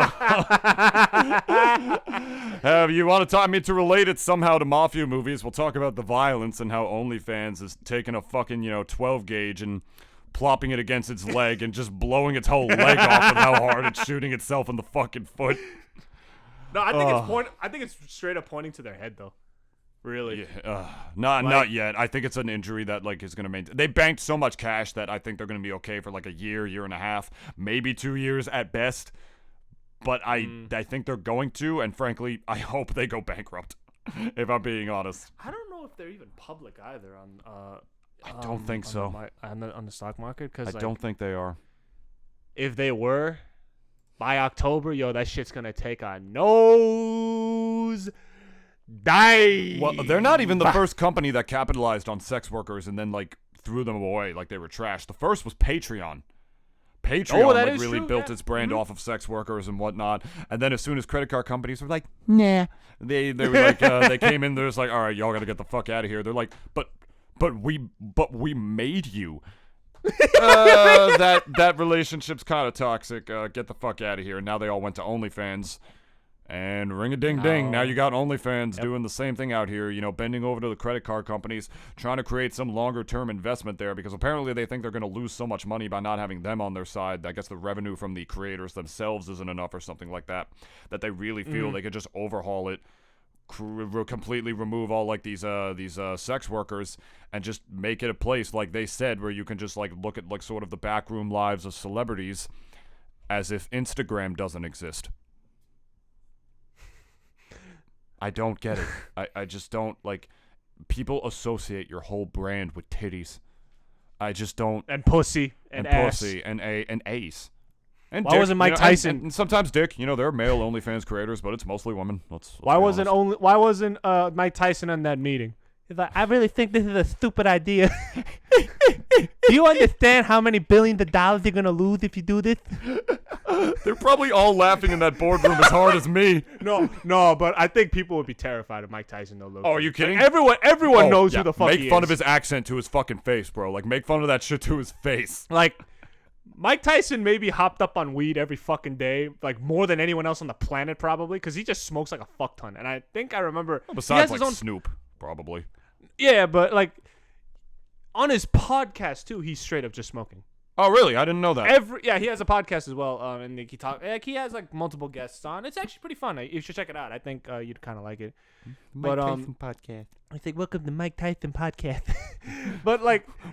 Speaker 1: huh? You want to talk? I mean, to relate it somehow to mafia movies, we'll talk about the violence and how OnlyFans is taking a fucking 12 gauge and plopping it against its leg and just blowing its whole leg off with how hard it's shooting itself in the fucking foot.
Speaker 2: No, I think it's straight up pointing to their head though. Really?
Speaker 1: Yeah, not yet. I think it's an injury that is going to maintain. They banked so much cash that I think they're going to be okay for a year and a half, maybe 2 years at best. But I think they're going to, and frankly, I hope they go bankrupt. If I'm being honest.
Speaker 2: I don't know if they're even public either on.
Speaker 1: I don't think so.
Speaker 2: On the stock market, because
Speaker 1: I don't think they are.
Speaker 2: If they were, by October, that shit's gonna take a nose dive.
Speaker 1: Well, they're not even the first company that capitalized on sex workers and then threw them away like they were trash. The first was Patreon. Patreon really built its brand off of sex workers and whatnot. And then as soon as credit card companies were like, nah, they were like, they came in. They're just like, all right, y'all gotta get the fuck out of here. They're like, but we made you. That relationship's kind of toxic. Get the fuck out of here. And now they all went to OnlyFans. And ring-a-ding-ding, now you got OnlyFans doing the same thing out here, bending over to the credit card companies, trying to create some longer-term investment there, because apparently they think they're going to lose so much money by not having them on their side. I guess the revenue from the creators themselves isn't enough or something like that, that they really feel they could just overhaul it, completely remove all these sex workers, and just make it a place, like they said, where you can just look at sort of the backroom lives of celebrities as if Instagram doesn't exist. I don't get it. I just don't people associate your whole brand with titties. I just don't.
Speaker 2: And pussy and ass.
Speaker 1: Pussy and ace. And
Speaker 2: why
Speaker 1: dick,
Speaker 2: wasn't Mike Tyson?
Speaker 1: And sometimes dick. There are male OnlyFans creators, but it's mostly women.
Speaker 2: Why wasn't Mike Tyson in that meeting? He's like, I really think this is a stupid idea. Do you understand how many billions of dollars you're gonna lose if you do this?
Speaker 1: They're probably all laughing in that boardroom as hard as me.
Speaker 2: No, but I think people would be terrified of Mike Tyson though.
Speaker 1: Oh, are you kidding?
Speaker 2: Everyone knows who the fuck he is.
Speaker 1: Make fun of his accent to his fucking face, bro. Make fun of that shit to his face.
Speaker 2: Mike Tyson maybe hopped up on weed every fucking day, more than anyone else on the planet probably, because he just smokes a fuck ton. And I think I remember.
Speaker 1: Well, besides his own Snoop, probably. Yeah,
Speaker 2: but on his podcast too, he's straight up just smoking.
Speaker 1: Oh, really? I didn't know that.
Speaker 2: He has a podcast as well, and he has multiple guests on. It's actually pretty fun. You should check it out. I think you'd kind of like it.
Speaker 3: Mike Tyson podcast.
Speaker 2: I think welcome to Mike Tyson podcast. But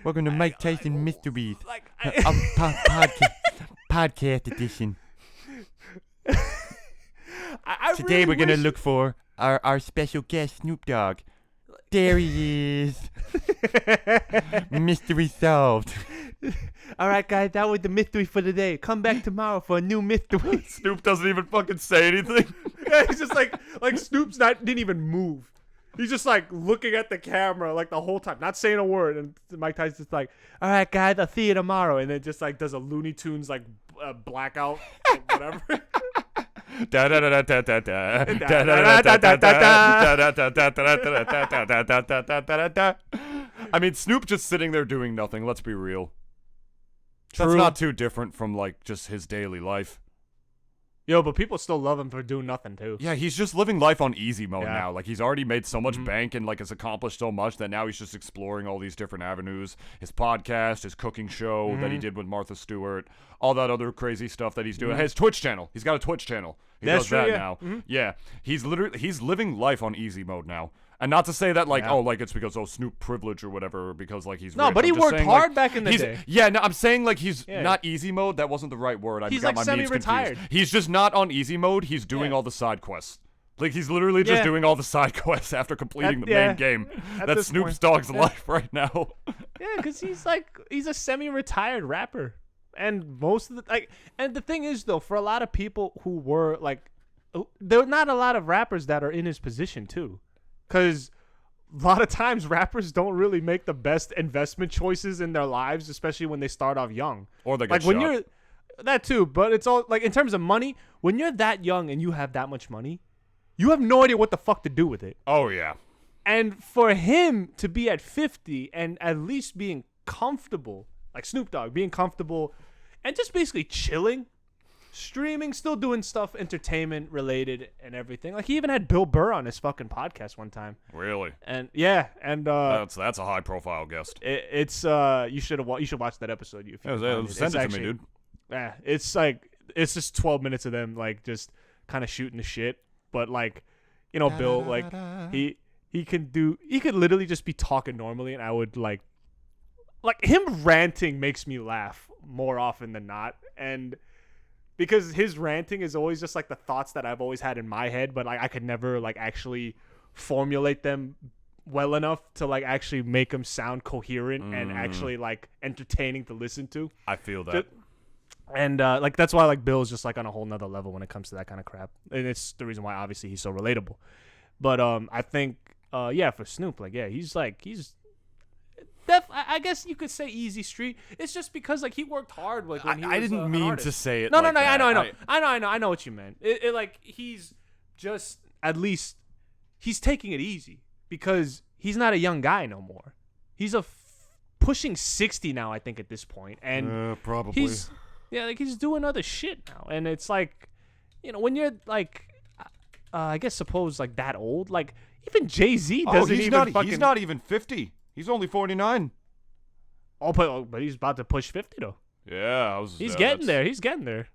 Speaker 3: welcome to Mike Tyson Mysteries. Podcast edition. Today we're gonna look for our special guest Snoop Dogg. There he is. Mystery solved.
Speaker 2: All right, guys, that was the mystery for today. Come back tomorrow for a new mystery.
Speaker 1: Snoop doesn't even fucking say anything.
Speaker 2: Yeah, he's just Snoop's didn't even move. He's just looking at the camera the whole time, not saying a word. And Mike Tyson's just all right, guys, I'll see you tomorrow. And then just does a Looney Tunes blackout or whatever.
Speaker 1: I mean, Snoop just sitting there doing nothing. Let's be real.
Speaker 2: True.
Speaker 1: That's not too different from just his daily life.
Speaker 2: Yo, but people still love him for doing nothing too.
Speaker 1: Yeah, he's just living life on easy mode now. He's already made so much bank and has accomplished so much that now he's just exploring all these different avenues. His podcast, his cooking show that he did with Martha Stewart, all that other crazy stuff that he's doing. His Twitch channel. He's got a Twitch channel. He does that now. Yeah, he's living life on easy mode now. And not to say that it's because Snoop privilege or whatever, because he's
Speaker 2: no,
Speaker 1: rich.
Speaker 2: but he worked hard back in the day.
Speaker 1: Yeah, no, I'm saying he's not easy mode. That wasn't the right word. I got my memes confused. He's just not on easy mode. He's doing all the side quests. He's literally just doing all the side quests after completing the main game. That's Snoop Dogg's life right now.
Speaker 2: Yeah, because he's a semi-retired rapper, and most of the and the thing is though, for a lot of people who were there are not a lot of rappers that are in his position too. Because a lot of times rappers don't really make the best investment choices in their lives, especially when they start off young.
Speaker 1: Or they get shot.
Speaker 2: That too, but it's all in terms of money, when you're that young and you have that much money, you have no idea what the fuck to do with it.
Speaker 1: Oh, yeah.
Speaker 2: And for him to be at 50 and at least being comfortable, like Snoop Dogg being comfortable and just basically chilling, streaming, still doing stuff entertainment related and everything. Like he even had Bill Burr on his fucking podcast one time.
Speaker 1: Really?
Speaker 2: And yeah, and
Speaker 1: that's a high profile guest.
Speaker 2: It's you should watch that episode.
Speaker 1: Send it to me, dude.
Speaker 2: Yeah, it's just 12 minutes of them like just kind of shooting the shit, but like, you know, Bill, like he could literally just be talking normally, and I would like him ranting makes me laugh more often than not, and because his ranting is always just like the thoughts that I've always had in my head, but like I could never like actually formulate them well enough to like actually make them sound coherent and actually like entertaining to listen to.
Speaker 1: I feel that.
Speaker 2: And like that's why like Bill's just like on a whole nother level when it comes to that kind of crap, and it's the reason why obviously he's so relatable. But I think for Snoop, like he's I guess you could say easy street. It's just because like he worked hard. Like when he was,
Speaker 1: I didn't mean to say it.
Speaker 2: No,
Speaker 1: like that.
Speaker 2: I know what you meant. It like he's just at least he's taking it easy because he's not a young guy no more. He's pushing 60 now, I think, at this point, and
Speaker 1: probably
Speaker 2: he's doing other shit now, and it's like, you know, when you're like, I guess suppose like that old, like even Jay-Z doesn't
Speaker 1: he's not even 50. He's only 49.
Speaker 2: But he's about to push 50 though.
Speaker 1: Yeah,
Speaker 2: he's getting there. He's getting there.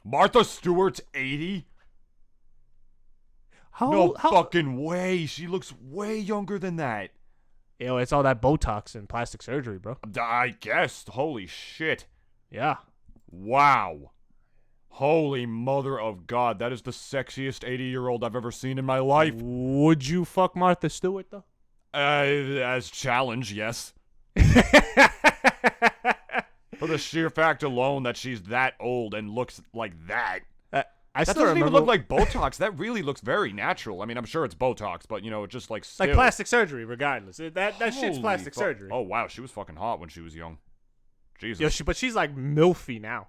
Speaker 1: Martha Stewart's 80. No fucking way. She looks way younger than that.
Speaker 2: Yo, it's all that Botox and plastic surgery, bro.
Speaker 1: I guess. Holy shit.
Speaker 2: Yeah.
Speaker 1: Wow. Holy mother of God. That is the sexiest 80-year-old I've ever seen in my life.
Speaker 2: Would you fuck Martha Stewart, though?
Speaker 1: As challenge, yes. For the sheer fact alone that she's that old and looks like that.
Speaker 2: That
Speaker 1: doesn't even look like Botox. That really looks very natural. I mean, I'm sure it's Botox, but, you know, it just like still.
Speaker 2: Like plastic surgery, regardless. That shit's plastic surgery.
Speaker 1: Oh, wow. She was fucking hot when she was young. Jesus.
Speaker 2: Yo, but she's like milfy now.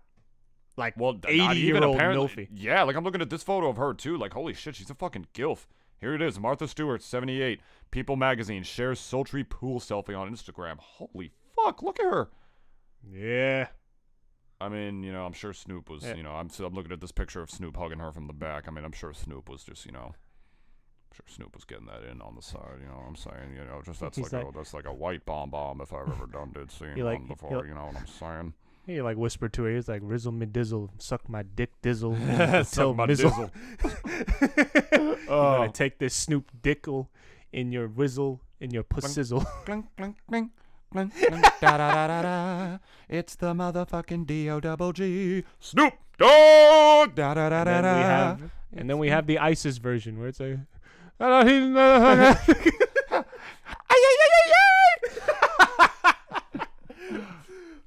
Speaker 2: Like, 80-year-old milfy.
Speaker 1: Yeah, like I'm looking at this photo of her, too. Like, holy shit, she's a fucking gilf. Here it is. Martha Stewart, 78. People magazine shares sultry pool selfie on Instagram. Holy fuck, look at her.
Speaker 2: Yeah.
Speaker 1: I mean, you know, I'm sure Snoop was, you know, I'm looking at this picture of Snoop hugging her from the back. I mean, I'm sure Snoop was just, you know, I'm sure Snoop was getting that in on the side, you know what I'm saying? You know, just that's like a white bomb if I've ever did see one before, you know what I'm saying?
Speaker 2: He like whispered to her, he's like, rizzle me dizzle, suck my dick dizzle.
Speaker 1: Suck my dizzle.
Speaker 2: You gotta take this Snoop dickle in your whizzle, in your pussizzle.
Speaker 3: Clink, clink, clink. Clink, clink, da, da, da, da, da. It's the motherfucking D-O-double-G.
Speaker 1: Snoop Dogg!
Speaker 3: Da, da, da, da, da.
Speaker 2: And then we have the ISIS version where it's like,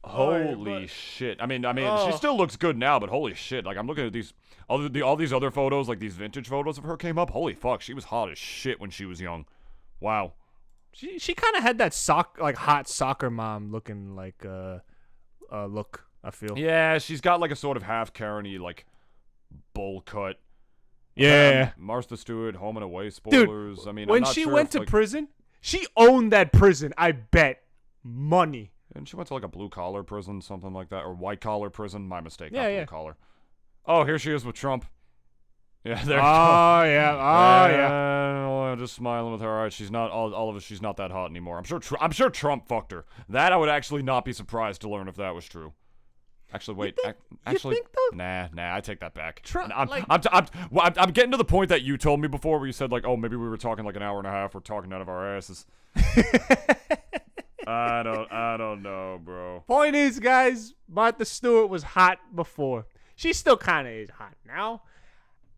Speaker 1: holy shit. I mean, she still looks good now, but holy shit. Like, I'm looking at all these other photos, like these vintage photos of her came up. Holy fuck, she was hot as shit when she was young. Wow.
Speaker 2: She kind of had that hot soccer mom looking like look, I feel.
Speaker 1: Yeah, she's got like a sort of half Karen-y like bowl cut.
Speaker 2: Yeah.
Speaker 1: Martha Stewart, home and away spoilers.
Speaker 2: Dude,
Speaker 1: I mean,
Speaker 2: when she went to prison, she owned that prison, I bet. Money.
Speaker 1: And she went to like a blue collar prison, something like that, or white collar prison. My mistake,
Speaker 2: yeah,
Speaker 1: not blue collar. Oh, here she is with Trump. Yeah, there you go.
Speaker 2: Yeah.
Speaker 1: Just smiling with her. All right, she's not all of us. She's not that hot anymore. I'm sure Trump fucked her. That I would actually not be surprised to learn if that was true. Actually, wait.
Speaker 2: You think though?
Speaker 1: Nah. I take that back.
Speaker 2: Trump,
Speaker 1: I'm getting to the point that you told me before, where you said like, oh, maybe we were talking like an hour and a half. We're talking out of our asses. I don't know, bro.
Speaker 2: Point is, guys, Martha Stewart was hot before. She still kind of is hot now.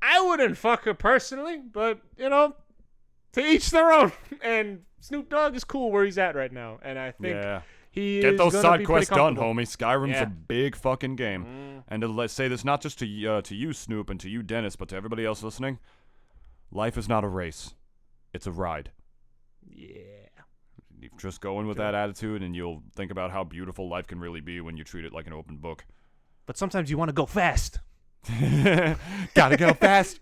Speaker 2: I wouldn't fuck her personally, but, you know, to each their own. And Snoop Dogg is cool where he's at right now. And I think he
Speaker 1: Get
Speaker 2: is
Speaker 1: those
Speaker 2: gonna
Speaker 1: side
Speaker 2: be
Speaker 1: quests
Speaker 2: pretty
Speaker 1: done,
Speaker 2: comfortable.
Speaker 1: homie. Skyrim's a big fucking game. And let's say this not just to you, Snoop, and to you, Dennis, but to everybody else listening. Life is not a race. It's a ride.
Speaker 2: Yeah.
Speaker 1: You just go in with that attitude, and you'll think about how beautiful life can really be when you treat it like an open book.
Speaker 2: But sometimes you want to go fast.
Speaker 3: Gotta go fast.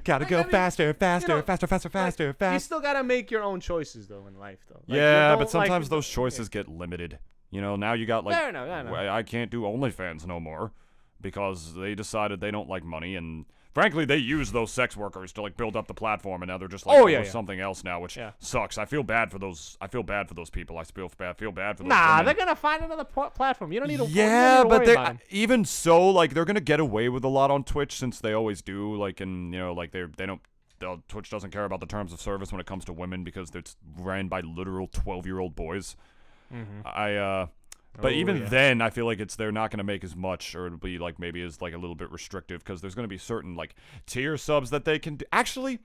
Speaker 3: Gotta go faster.
Speaker 2: You still gotta make your own choices though in life though.
Speaker 1: Like, but sometimes those choices get limited. You know, now you got like,
Speaker 2: Fair enough,
Speaker 1: I can't do OnlyFans no more because they decided they don't like money, and frankly, they use those sex workers to like build up the platform, and now they're just like something else now, which sucks. I feel bad for those. I feel bad for those people. I feel bad for those.
Speaker 2: Nah,
Speaker 1: women.
Speaker 2: they're gonna find another platform. You don't need to.
Speaker 1: Yeah,
Speaker 2: but
Speaker 1: even so, like they're gonna get away with a lot on Twitch since they always do. Like, and you know, like they don't. Twitch doesn't care about the terms of service when it comes to women because it's ran by literal 12-year-old boys.
Speaker 2: Mm-hmm.
Speaker 1: But even then, I feel like they're not going to make as much, or it'll be like maybe as like a little bit restrictive because there's going to be certain like tier subs that they can do. Actually,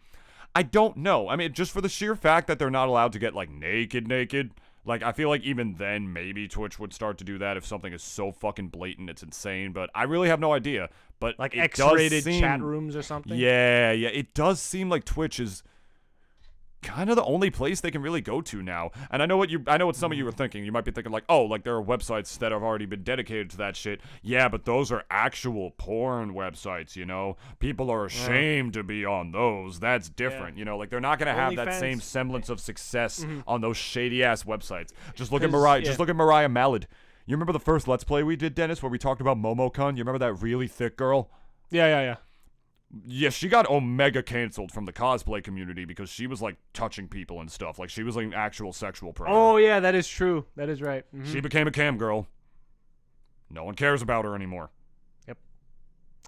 Speaker 1: I don't know. I mean, just for the sheer fact that they're not allowed to get like naked. Like, I feel like even then, maybe Twitch would start to do that if something is so fucking blatant, it's insane. But I really have no idea. But
Speaker 2: like X-rated chat rooms or something.
Speaker 1: Yeah. It does seem like Twitch is kind of the only place they can really go to now. And I know what some of you were thinking. You might be thinking like, oh, like there are websites that have already been dedicated to that shit. Yeah, but those are actual porn websites, you know? People are ashamed to be on those. That's different, you know? Like they're not going to have that same semblance of success on those shady-ass websites. Just look at Mariah Mallard. You remember the first Let's Play we did, Dennis, where we talked about MomoCon? You remember that really thick girl?
Speaker 2: Yeah.
Speaker 1: Yeah, she got Omega canceled from the cosplay community because she was like touching people and stuff. Like she was like an actual sexual predator.
Speaker 2: Oh yeah, that is true. That is right. Mm-hmm.
Speaker 1: She became a cam girl. No one cares about her anymore.
Speaker 2: Yep,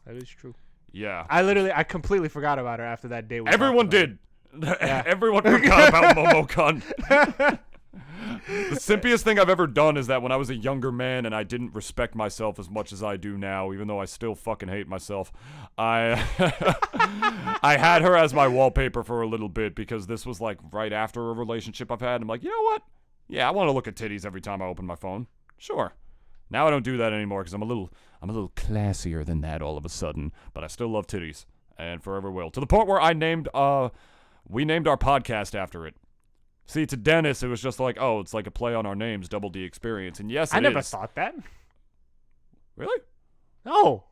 Speaker 2: that is true.
Speaker 1: Yeah,
Speaker 2: I completely forgot about her after that day.
Speaker 1: Everyone did. Everyone forgot about Momocon. The simpiest thing I've ever done is that when I was a younger man and I didn't respect myself as much as I do now, even though I still fucking hate myself, I had her as my wallpaper for a little bit because this was like right after a relationship I've had. I'm like, you know what? Yeah, I want to look at titties every time I open my phone. Sure. Now I don't do that anymore because I'm a little classier than that all of a sudden, but I still love titties and forever will. To the point where we named our podcast after it. See, to Dennis, it was just like, oh, it's like a play on our names, Double D Experience. And yes,
Speaker 2: I never thought that.
Speaker 1: Really?
Speaker 2: No.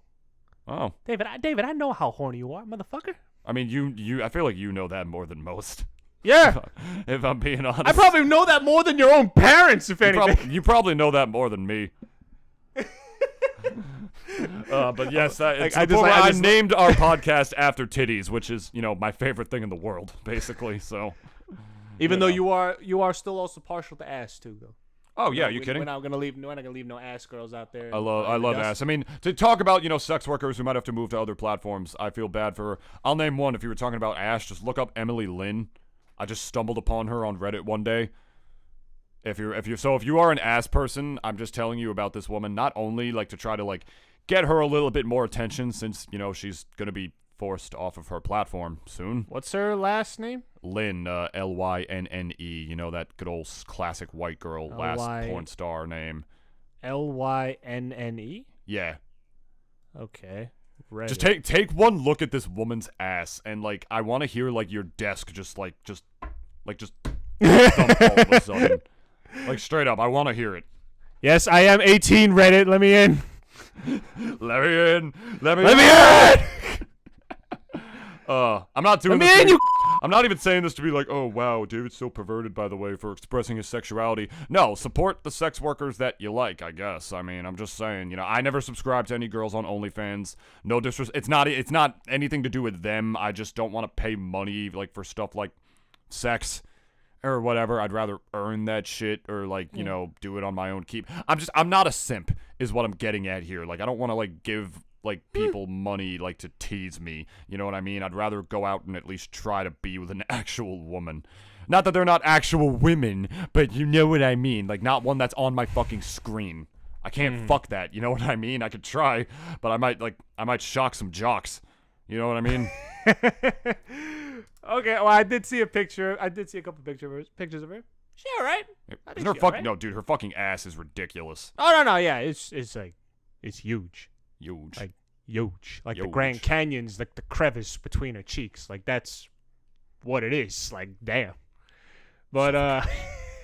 Speaker 1: Oh.
Speaker 2: David, I know how horny you are, motherfucker.
Speaker 1: I mean, I feel like you know that more than most.
Speaker 2: Yeah.
Speaker 1: If I'm being honest.
Speaker 2: I probably know that more than your own parents, if anything.
Speaker 1: You probably know that more than me. But yes, I named our podcast after titties, which is, you know, my favorite thing in the world, basically, so...
Speaker 2: Even though you are still also partial to ass too, though.
Speaker 1: Oh yeah, you kidding?
Speaker 2: We're not gonna leave no ass girls out there.
Speaker 1: I love ass. I mean, to talk about sex workers who might have to move to other platforms, I feel bad for her. I'll name one. If you were talking about ass, just look up Emily Lynn. I just stumbled upon her on Reddit one day. If you are an ass person, I'm just telling you about this woman. Not only like to try to like get her a little bit more attention since she's gonna be forced off of her platform soon.
Speaker 2: What's her last name?
Speaker 1: Lynn, Lynne. You know, that good old classic white girl last porn star name.
Speaker 2: Lynne?
Speaker 1: Yeah.
Speaker 2: Okay.
Speaker 1: Reddit. Just take one look at this woman's ass, and like I want to hear like your desk just thump all of a sudden. Like straight up, I want to hear it.
Speaker 2: Yes, I am 18. Reddit, let me in.
Speaker 1: Let me in. I'm not doing this. I'm not even saying this to be like, oh wow, David's so perverted, by the way, for expressing his sexuality. No, support the sex workers that you like, I guess. I mean, I'm just saying, I never subscribe to any girls on OnlyFans. No disrespect. It's not anything to do with them. I just don't want to pay money like for stuff like sex or whatever. I'd rather earn that shit or like, do it on my own keep. I'm not a simp is what I'm getting at here. Like I don't want to like give like people money like to tease me, you know what I mean? I'd rather go out and at least try to be with an actual woman. Not that they're not actual women, but you know what I mean, like not one that's on my fucking screen. I can't fuck that, you know what I mean? I could try, but I might shock some jocks. You know what I mean?
Speaker 2: Okay, well I did see a picture. I did see a couple pictures of her. She alright.
Speaker 1: No, dude, her fucking ass is ridiculous.
Speaker 2: Oh no, yeah, it's like it's huge.
Speaker 1: Huge.
Speaker 2: Like huge. Like the Grand Canyon's like the crevice between her cheeks. Like that's what it is. Like damn. But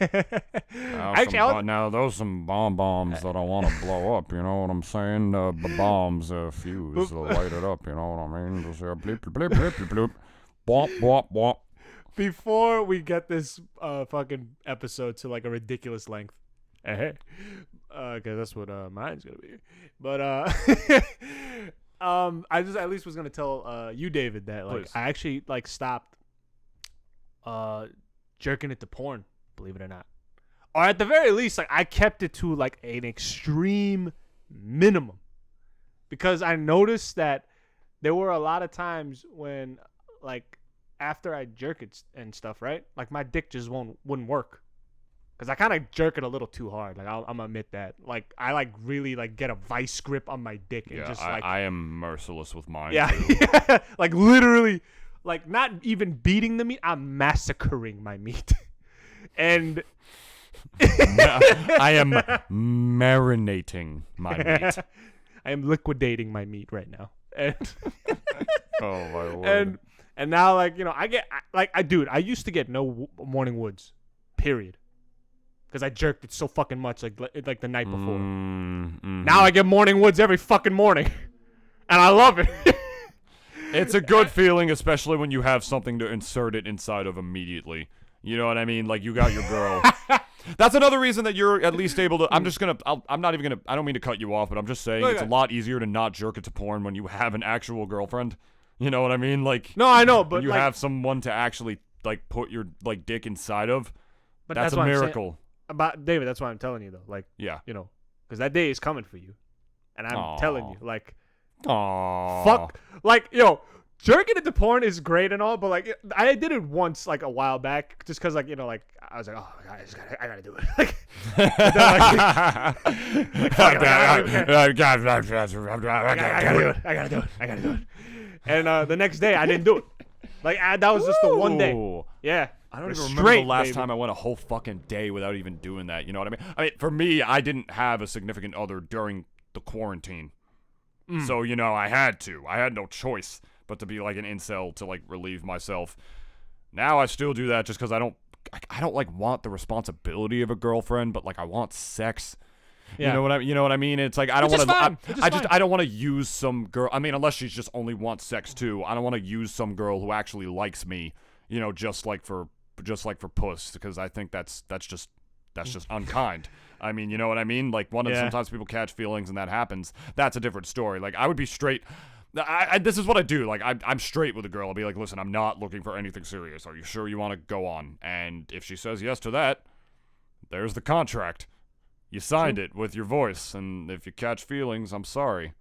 Speaker 1: actually, now those some bombs that I want to blow up. You know what I'm saying? Bombs, fuse, to light it up. You know what I mean? Just bleep, bleep, bleep, bleep, bleep. Bwomp, bwomp, bwomp.
Speaker 2: Before we get this fucking episode to like a ridiculous length, Hey, because that's what mine's gonna be. But I just at least was gonna tell you, David, that like
Speaker 1: Please.
Speaker 2: I actually like stopped jerking it to porn. Believe it or not, or at the very least, like I kept it to like an extreme minimum, because I noticed that there were a lot of times when like after I jerk it and stuff, right? Like my dick just wouldn't work. Cause I kind of jerk it a little too hard. Like I'm gonna admit that. Like I like really like get a vice grip on my dick and
Speaker 1: Yeah,
Speaker 2: just
Speaker 1: I,
Speaker 2: like
Speaker 1: I am merciless with mine.
Speaker 2: yeah,
Speaker 1: Too.
Speaker 2: yeah, like literally, like not even beating the meat. I'm massacring my meat, and
Speaker 1: I am marinating my meat.
Speaker 2: I am liquidating my meat right now, and
Speaker 1: Oh my word.
Speaker 2: and now like I get I used to get no morning woods, period. Because I jerked it so fucking much, like the night before. Now I get morning woods every fucking morning, and I love it.
Speaker 1: It's a good feeling, especially when you have something to insert it inside of immediately. You know what I mean? Like you got your girl. That's another reason that you're at least able to. I'm not even gonna. I don't mean to cut you off, but I'm just saying it's a lot easier to not jerk it to porn when you have an actual girlfriend. You know what I mean? Like
Speaker 2: no, I know, but
Speaker 1: when you
Speaker 2: like,
Speaker 1: have someone to actually like put your like dick inside of.
Speaker 2: But
Speaker 1: that's a
Speaker 2: what
Speaker 1: miracle.
Speaker 2: About David, that's what I'm telling you though. Like,
Speaker 1: Yeah.
Speaker 2: because that day is coming for you, and I'm telling you, like,
Speaker 1: Aww.
Speaker 2: fuck, like, jerking it to porn is great and all, but like, I did it once, like a while back, just because, like, like, I was like, oh my god, I gotta do it, like, I gotta do it, and the next day I didn't do it, like, that was just the one day,
Speaker 1: Ooh.
Speaker 2: yeah.
Speaker 1: I don't even
Speaker 2: Straight,
Speaker 1: remember the last
Speaker 2: baby.
Speaker 1: time I went a whole fucking day without even doing that. You know what I mean? I mean, for me, I didn't have a significant other during the quarantine. So, I had to. I had no choice but to be like an incel to like relieve myself. Now I still do that just because I don't like want the responsibility of a girlfriend, but like I want sex.
Speaker 2: Yeah.
Speaker 1: You know what I mean? It's like I don't
Speaker 2: Which is
Speaker 1: want
Speaker 2: fine.
Speaker 1: to I don't want to use some girl. I mean, unless she just only wants sex too. I don't want to use some girl who actually likes me, just for puss, because I think that's just unkind. I mean, you know what I mean? Like sometimes people catch feelings and that happens. That's a different story. Like I would be straight. This is what I do. Like I'm straight with a girl. I'll be like, listen, I'm not looking for anything serious. Are you sure you want to go on? And if she says yes to that, there's the contract. You signed it with your voice. And if you catch feelings, I'm sorry.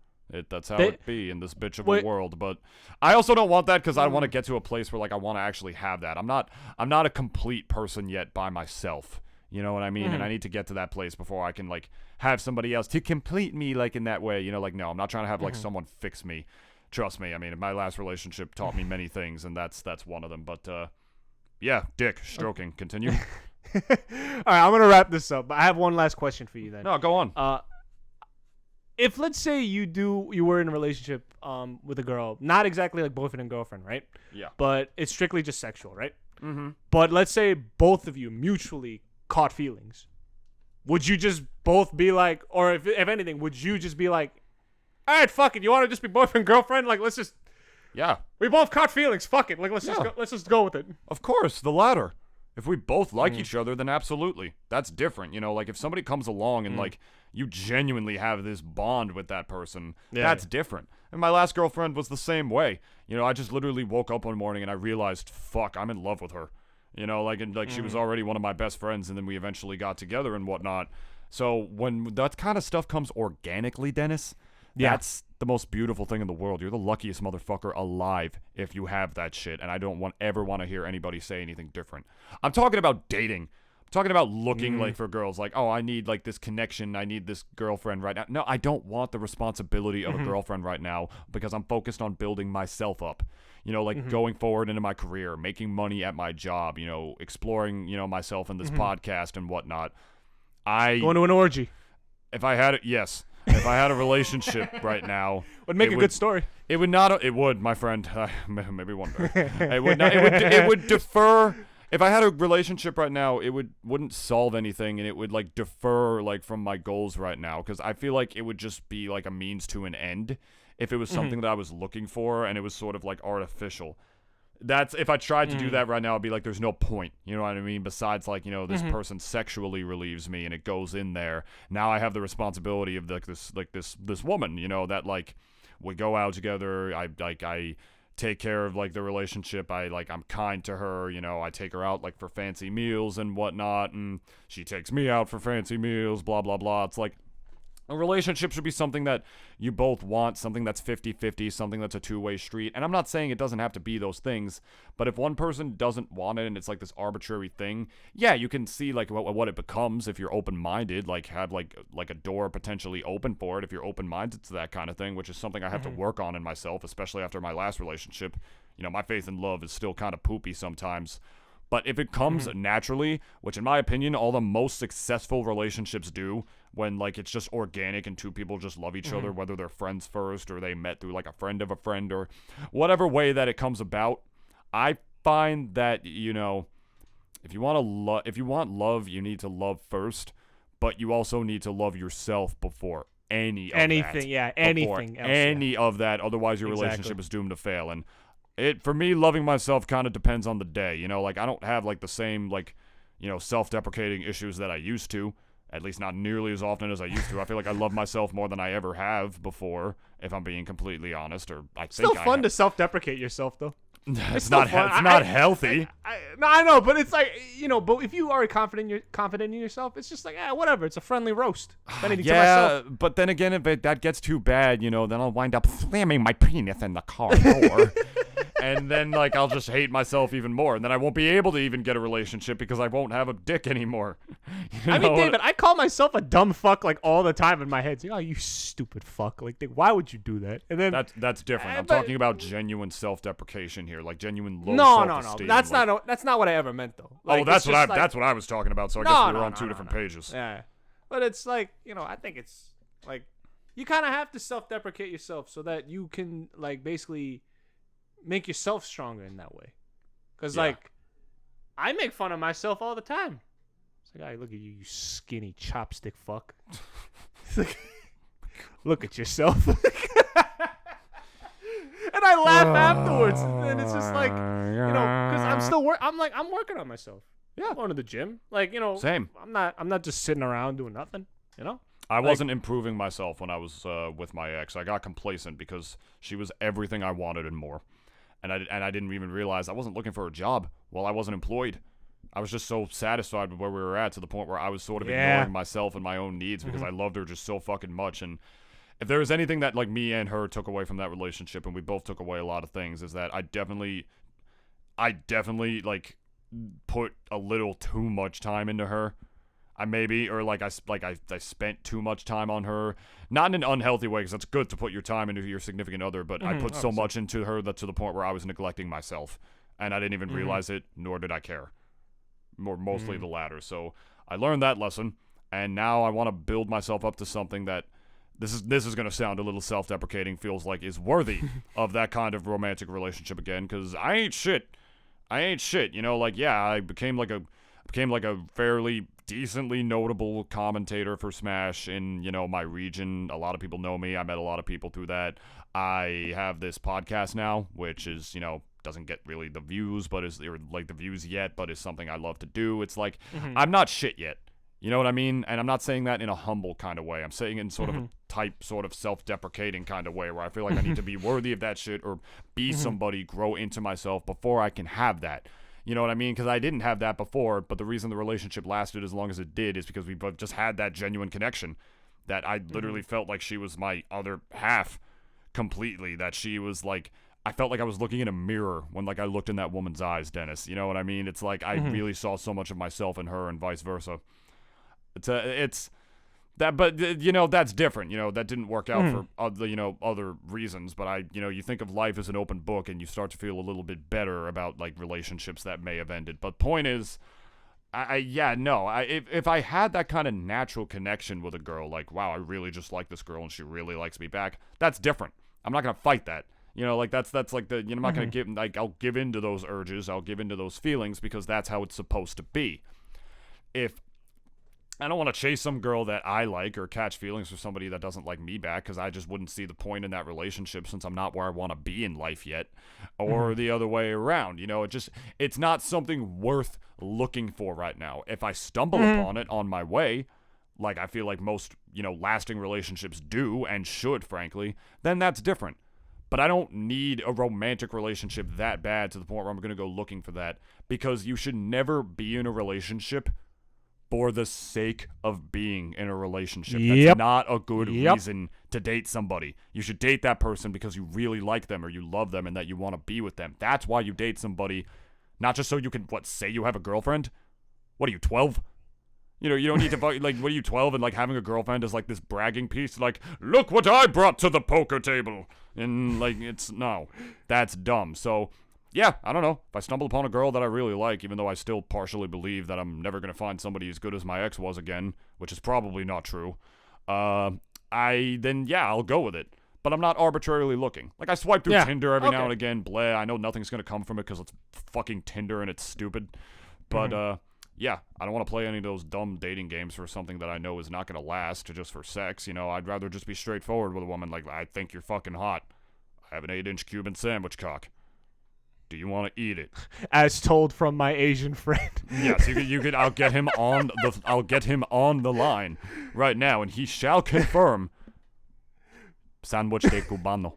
Speaker 1: That's how it be in this bitch of a world. But I also don't want that because I want to get to a place where like I want to actually have that. I'm not a complete person yet by myself. You know what I mean? And I need to get to that place before I can like have somebody else to complete me like in that way. Like no, I'm not trying to have like someone fix me. Trust me. I mean, my last relationship taught me many things, and that's one of them. But yeah, dick stroking. Continue.
Speaker 2: All right, I'm gonna wrap this up, but I have one last question for you then.
Speaker 1: No, go on.
Speaker 2: If let's say you were in a relationship with a girl, not exactly like boyfriend and girlfriend, right?
Speaker 1: Yeah.
Speaker 2: But it's strictly just sexual, right?
Speaker 1: Mm-hmm.
Speaker 2: But let's say both of you mutually caught feelings. Would you just both be like, or if anything, would you just be like, all right, fuck it, you want to just be boyfriend girlfriend? Like let's just we both caught feelings. Fuck it, like let's just go with it.
Speaker 1: Of course, the latter. If we both like each other, then absolutely. That's different. Like if somebody comes along and like you genuinely have this bond with that person, that's different. And my last girlfriend was the same way. I just literally woke up one morning and I realized, fuck, I'm in love with her. She was already one of my best friends, and then we eventually got together and whatnot. So when that kind of stuff comes organically, Dennis, that's the most beautiful thing in the world. You're the luckiest motherfucker alive if you have that shit, and I don't ever want to hear anybody say anything different. I'm talking about dating. I'm talking about looking like for girls, like, oh, I need like this connection. I need this girlfriend right now. No, I don't want the responsibility of a girlfriend right now because I'm focused on building myself up. Going forward into my career, making money at my job, exploring, myself in this podcast and whatnot.
Speaker 2: Going to an orgy.
Speaker 1: If I had a relationship right now,
Speaker 2: would make a good story.
Speaker 1: It would not. It would, my friend. Maybe one day. It would not. It would defer. If I had a relationship right now, it wouldn't solve anything, and it would like defer like from my goals right now, because I feel like it would just be like a means to an end if it was something that I was looking for and it was sort of like artificial. That's if I tried to do that right now, I'd be like, there's no point. You know what I mean? Besides, like, you know, this person sexually relieves me and it goes in there. Now I have the responsibility of this woman, you know, that like we go out together. I take care of like the relationship. I'm kind to her, you know, I take her out like for fancy meals and whatnot, and she takes me out for fancy meals, blah, blah, blah. It's like, a relationship should be something that you both want, something that's 50-50, something that's a two-way street. And I'm not saying it doesn't have to be those things, but if one person doesn't want it and it's like this arbitrary thing, yeah, you can see like what it becomes if you're open-minded, like have like a door potentially open for it if you're open-minded to that kind of thing, which is something I have to work on in myself, especially after my last relationship. You know, my faith in love is still kind of poopy sometimes. But if it comes naturally, which in my opinion, all the most successful relationships do, when like it's just organic and two people just love each other, whether they're friends first or they met through like a friend of a friend or whatever way that it comes about, I find that, you know, if you want love, you need to love first, but you also need to love yourself before anything else, of that. Otherwise, your relationship is doomed to fail. And for me, loving myself kind of depends on the day, you know, like I don't have like the same like, you know, self-deprecating issues that I used to, at least not nearly as often as I used to. I feel like I love myself more than I ever have before, if I'm being completely honest, or I think
Speaker 2: still fun to self-deprecate yourself though.
Speaker 1: It's not healthy.
Speaker 2: I know, but it's like, you know, but if you are confident in yourself, it's just like, whatever. It's a friendly roast. To myself.
Speaker 1: But then again, if that gets too bad, you know, then I'll wind up slamming my penith in the car door. And then, like, I'll just hate myself even more. And then I won't be able to even get a relationship because I won't have a dick anymore.
Speaker 2: I mean, David, I call myself a dumb fuck, like, all the time in my head. It's like, oh, you stupid fuck. Like, why would you do that? And then
Speaker 1: That's different. I'm talking about genuine self-deprecation here. Like, genuine low self-esteem.
Speaker 2: No. That's not what I ever meant, though. Like,
Speaker 1: that's what I was talking about. So I guess we were on two different pages.
Speaker 2: Yeah. But it's like, you know, I think it's, like, you kind of have to self-deprecate yourself so that you can, like, basically make yourself stronger in that way. Because, like, I make fun of myself all the time. It's like, look at you, you skinny chopstick fuck. Like, look at yourself. And I laugh afterwards. And it's just like, you know, because I'm still I'm working on myself. Yeah, I'm going to the gym. Like, you know,
Speaker 1: same.
Speaker 2: I'm not just sitting around doing nothing, you know?
Speaker 1: I wasn't improving myself when I was with my ex. I got complacent because she was everything I wanted and more. And I didn't even realize I wasn't looking for a job while I wasn't employed. I was just so satisfied with where we were at, to the point where I was sort of ignoring myself and my own needs because I loved her just so fucking much. And if there was anything that like me and her took away from that relationship, and we both took away a lot of things, is that I definitely like put a little too much time into her. I spent too much time on her, not in an unhealthy way, because that's good to put your time into your significant other, but I put so much into her that to the point where I was neglecting myself, and I didn't even realize it, nor did I care. Mostly the latter. So I learned that lesson, and now I want to build myself up to something that this is going to sound a little self-deprecating, feels like is worthy of that kind of romantic relationship again, because I ain't shit, you know, like, yeah, I became like a fairly decently notable commentator for Smash in, you know, my region. A lot of people know me. I met a lot of people through that. I have this podcast now, which is, you know, doesn't get really the views, but is something I love to do. It's like, I'm not shit yet. You know what I mean? And I'm not saying that in a humble kind of way. I'm saying it in sort of a sort of self-deprecating kind of way, where I feel like I need to be worthy of that shit, or be somebody, grow into myself before I can have that. You know what I mean? Because I didn't have that before, but the reason the relationship lasted as long as it did is because we both just had that genuine connection, that I literally felt like she was my other half completely, that she was like, I felt like I was looking in a mirror when like I looked in that woman's eyes, Dennis. You know what I mean? It's like I really saw so much of myself in her, and vice versa. It's that, but you know, that's different. You know, that didn't work out for other reasons. But you think of life as an open book, and you start to feel a little bit better about like relationships that may have ended. But point is, if I had that kind of natural connection with a girl, like, wow, I really just like this girl and she really likes me back, that's different. I'm not gonna fight that. You know, like that's like the, I'm not gonna give, like, I'll give into those urges, I'll give into those feelings, because that's how it's supposed to be. If I don't want to chase some girl that I like, or catch feelings for somebody that doesn't like me back, because I just wouldn't see the point in that relationship, since I'm not where I want to be in life yet. or the other way around. It's not something worth looking for right now. If I stumble upon it on my way, like I feel like most, lasting relationships do and should, frankly, then that's different. But I don't need a romantic relationship that bad to the point where I'm going to go looking for that, because you should never be in a relationship for the sake of being in a relationship. That's not a good reason to date somebody. You should date that person because you really like them or you love them and that you want to be with them. That's why you date somebody, not just so you can, say you have a girlfriend? What are you, 12? You don't need to, what are you, 12, and, having a girlfriend is, this bragging piece, look what I brought to the poker table. And, no, that's dumb. So, yeah, I don't know. If I stumble upon a girl that I really like, even though I still partially believe that I'm never going to find somebody as good as my ex was again, which is probably not true, I'll go with it. But I'm not arbitrarily looking. I swipe through Tinder every now and again, bleh. I know nothing's going to come from it because it's fucking Tinder and it's stupid. But, yeah, I don't want to play any of those dumb dating games for something that I know is not going to last just for sex. I'd rather just be straightforward with a woman. I think you're fucking hot. I have an 8-inch Cuban sandwich cock. Do you want to eat it?
Speaker 2: As told from my Asian friend.
Speaker 1: Yes, you could. I'll get him on the line right now, and he shall confirm. Sandwich de cubano.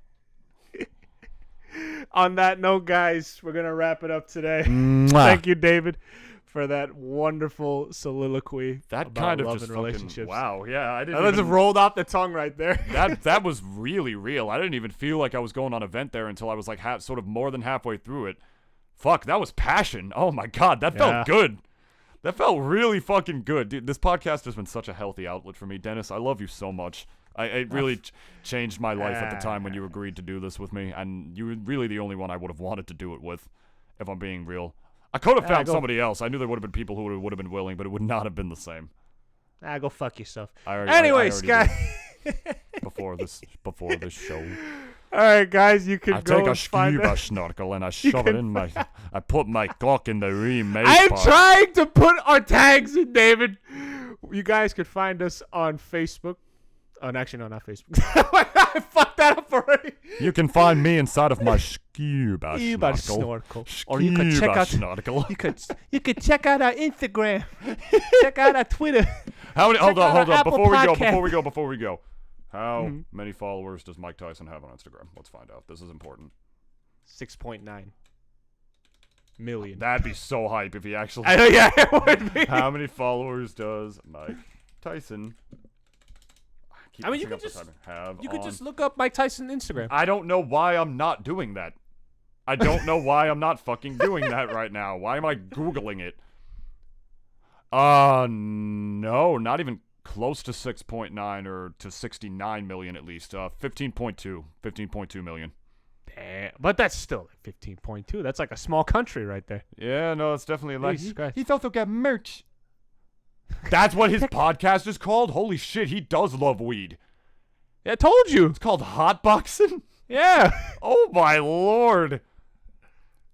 Speaker 2: On that note, guys, we're gonna wrap it up today. Thank you, David, for that wonderful soliloquy.
Speaker 1: That
Speaker 2: about
Speaker 1: kind of
Speaker 2: love
Speaker 1: just
Speaker 2: and relationships.
Speaker 1: Wow, yeah, I didn't.
Speaker 2: That just rolled off the tongue right there.
Speaker 1: That was really real. I didn't even feel like I was going on a vent there until I was sort of more than halfway through it. Fuck, that was passion. Oh my god, that felt good. That felt really fucking good, dude. This podcast has been such a healthy outlet for me, Dennis. I love you so much. It really changed my life at the time when you agreed to do this with me, and you were really the only one I would have wanted to do it with, if I'm being real. I could have found somebody else. I knew there would have been people who would have been willing, but it would not have been the same.
Speaker 2: Go fuck yourself.
Speaker 1: Anyways,
Speaker 2: guys.
Speaker 1: before this show.
Speaker 2: All right, guys, you can
Speaker 1: I
Speaker 2: go
Speaker 1: take a
Speaker 2: find
Speaker 1: scuba snorkel and I shove it in my. I put my cock in the ream.
Speaker 2: I'm trying to put our tags in, David. You guys could find us on Facebook. Oh, actually, no, not Facebook. I fucked that up already.
Speaker 1: You can find me inside of my scuba snorkel.
Speaker 2: Or you could check out
Speaker 1: snorkel.
Speaker 2: You could check out our Instagram. Check out our Twitter.
Speaker 1: How many? Hold on.
Speaker 2: Apple
Speaker 1: Before we go. How many followers does Mike Tyson have on Instagram? Let's find out. This is important.
Speaker 2: 6.9 million.
Speaker 1: That'd be so hype if he actually.
Speaker 2: Yeah, it would be.
Speaker 1: How many followers does Mike Tyson?
Speaker 2: You could just look up Mike Tyson Instagram.
Speaker 1: I don't know why I'm not doing that. I don't know why I'm not fucking doing that right now. Why am I Googling it? No, not even close to 6.9 or to 69 million at least. 15.2 million.
Speaker 2: Damn, but that's still 15.2. That's like a small country right there.
Speaker 1: Yeah, no, it's definitely he's also got merch. That's what his podcast is called? Holy shit, he does love weed.
Speaker 2: Yeah, I told you.
Speaker 1: It's called Hotboxing?
Speaker 2: Yeah.
Speaker 1: Oh my lord.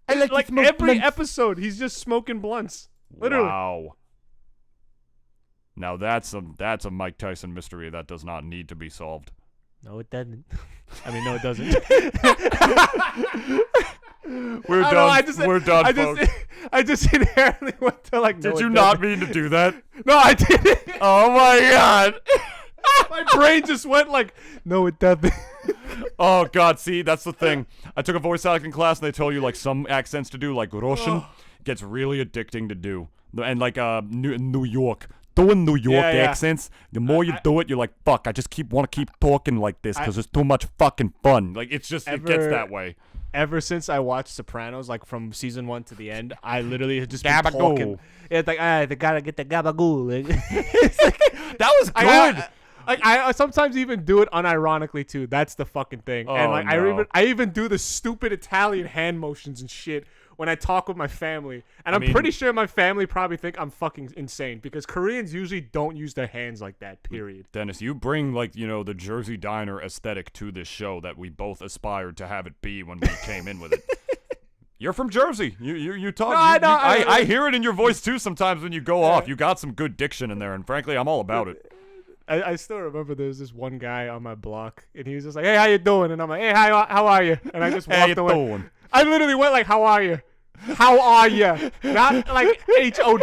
Speaker 2: I like every episode, he's just smoking blunts. Literally.
Speaker 1: Wow. Now that's a Mike Tyson mystery that does not need to be solved.
Speaker 2: No, it doesn't. No, it doesn't.
Speaker 1: We're done, folks.
Speaker 2: I just inherently went to no,
Speaker 1: Did you not mean to do that?
Speaker 2: No, I didn't.
Speaker 1: Oh my god.
Speaker 2: My brain just went no, it doesn't.
Speaker 1: Oh god, see, that's the thing. I took a voice acting class and they told you some accents to do, like Russian gets really addicting to do. And New York. Doing New York accents, the more you do it, you're like, fuck, I just want to keep talking like this because it's too much fucking fun. It gets that way.
Speaker 2: Ever since I watched Sopranos, from season 1 to the end, I literally have just been talking. Yeah, it's they gotta get the gabagool.
Speaker 1: That was good.
Speaker 2: I sometimes even do it unironically too. That's the fucking thing.
Speaker 1: Oh,
Speaker 2: and
Speaker 1: no.
Speaker 2: I even do the stupid Italian hand motions and shit when I talk with my family. And I'm pretty sure my family probably think I'm fucking insane because Koreans usually don't use their hands like that, period.
Speaker 1: Dennis, you bring the Jersey Diner aesthetic to this show that we both aspired to have it be when we came in with it. You're from Jersey. You talk.
Speaker 2: No,
Speaker 1: I hear it in your voice too sometimes when you go off. You got some good diction in there, and frankly, I'm all about it.
Speaker 2: I still remember there was this one guy on my block, and he was just like, "Hey, how you doing?" And I'm like, "Hey, how are you?" And I just walked away. I literally went like, how are you? How are you? Not like HOW,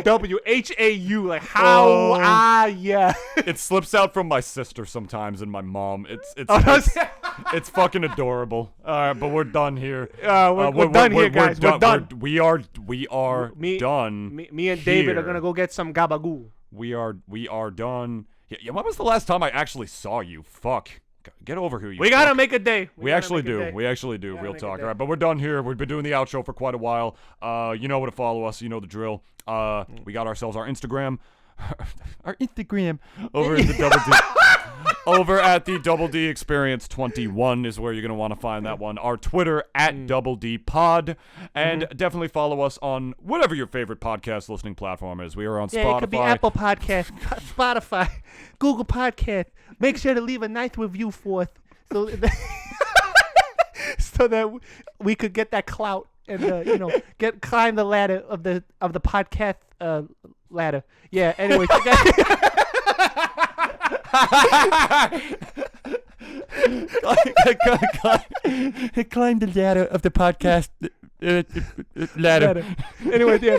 Speaker 2: HAU. Like, how are you?
Speaker 1: It slips out from my sister sometimes and my mom. It's fucking adorable. All right, but we're done here.
Speaker 2: We're done here, guys. We're done.
Speaker 1: We are done.
Speaker 2: Me and David are gonna go get some gabagoo.
Speaker 1: We are done. Yeah, when was the last time I actually saw you? Fuck. Get over here, you
Speaker 2: We gotta make a day.
Speaker 1: We actually do. We actually do. Real talk. All right, but we're done here. We've been doing the outro for quite a while. You know where to follow us. You know the drill. We got ourselves our Instagram.
Speaker 3: Our Instagram.
Speaker 1: Over at the Double D. Over at the Double D Experience 21 is where you're gonna want to find that one. Our Twitter at Double D Pod, and definitely follow us on whatever your favorite podcast listening platform is. We are on Spotify.
Speaker 3: It could be Apple Podcast, Spotify, Google Podcast. Make sure to leave a nice review for us, so so that we could get that clout and climb the ladder of the podcast ladder. Yeah. Anyway. Climb the ladder of the podcast ladder.
Speaker 2: Anyway, yeah,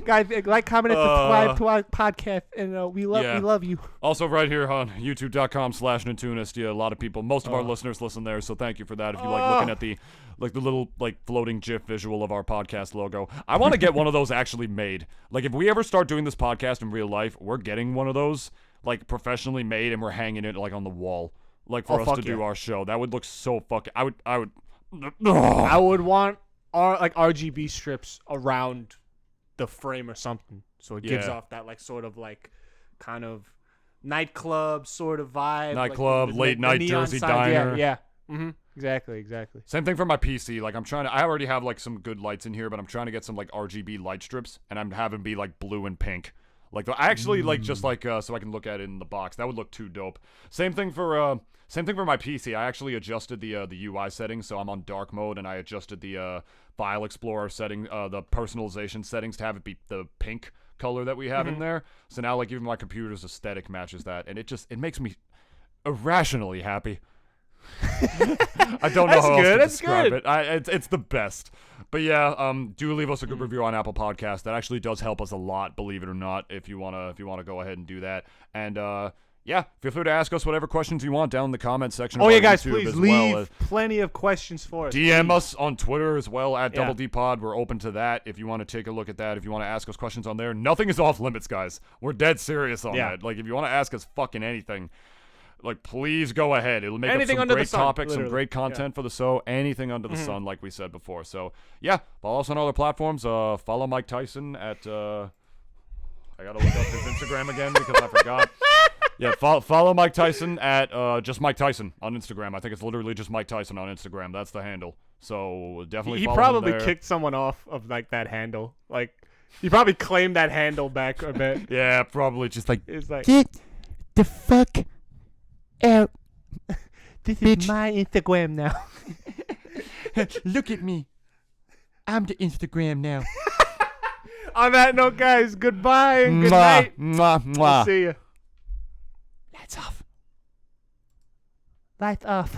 Speaker 2: guys, like, comment, and subscribe to our podcast, and we love you.
Speaker 1: Also, right here on YouTube.com/Nintoonist, a lot of people, most of our listeners listen there, so thank you for that. If you like looking at the little floating GIF visual of our podcast logo, I want to get one of those actually made. Like, if we ever start doing this podcast in real life, we're getting one of those professionally made, and we're hanging it on the wall, for us to do our show. That would look so fucking. I
Speaker 2: would want RGB strips around the frame or something, so it gives off that kind of nightclub sort of vibe.
Speaker 1: Nightclub, late night Jersey diner.
Speaker 2: Yeah. Mm-hmm. Exactly.
Speaker 1: Same thing for my PC. I already have some good lights in here, but I'm trying to get some RGB light strips, and I'm having be blue and pink. I actually so I can look at it in the box. That would look too dope. Same thing for my PC. I actually adjusted the UI settings, so I'm on dark mode, and I adjusted the file explorer setting, the personalization settings to have it be the pink color that we have in there. So now even my computer's aesthetic matches that, and it makes me irrationally happy. I don't know how else to describe it. It's the best. But yeah, do leave us a good review on Apple Podcasts. That actually does help us a lot, believe it or not, if you wanna go ahead and do that. And yeah, feel free to ask us whatever questions you want down in the comment section.
Speaker 2: Oh yeah, guys, please leave plenty of questions for us.
Speaker 1: DM us on Twitter as well at Double D Pod. We're open to that if you want to take a look at that. If you want to ask us questions on there, nothing is off limits, guys. We're dead serious on that. If you want to ask us fucking anything, please go ahead. It'll make
Speaker 2: anything
Speaker 1: up some
Speaker 2: under
Speaker 1: great
Speaker 2: the sun,
Speaker 1: topics,
Speaker 2: literally.
Speaker 1: some great content for the show. Anything under the sun, like we said before. So yeah, follow us on other platforms. Follow Mike Tyson at. I gotta look up his Instagram again because I forgot. Yeah, follow Mike Tyson at just Mike Tyson on Instagram. I think it's literally just Mike Tyson on Instagram. That's the handle. So definitely.
Speaker 2: He
Speaker 1: follow
Speaker 2: probably
Speaker 1: him there.
Speaker 2: kicked someone off of that handle. He probably claimed that handle back a bit.
Speaker 1: Yeah, probably just
Speaker 2: It's
Speaker 3: get the fuck out.
Speaker 2: This
Speaker 3: bitch.
Speaker 2: is my Instagram now.
Speaker 3: Look at me. I'm the Instagram now.
Speaker 2: On that note, guys, goodbye and good night.
Speaker 3: Mwah, mwah.
Speaker 2: We'll see you.
Speaker 3: Lights off.
Speaker 2: Lights off.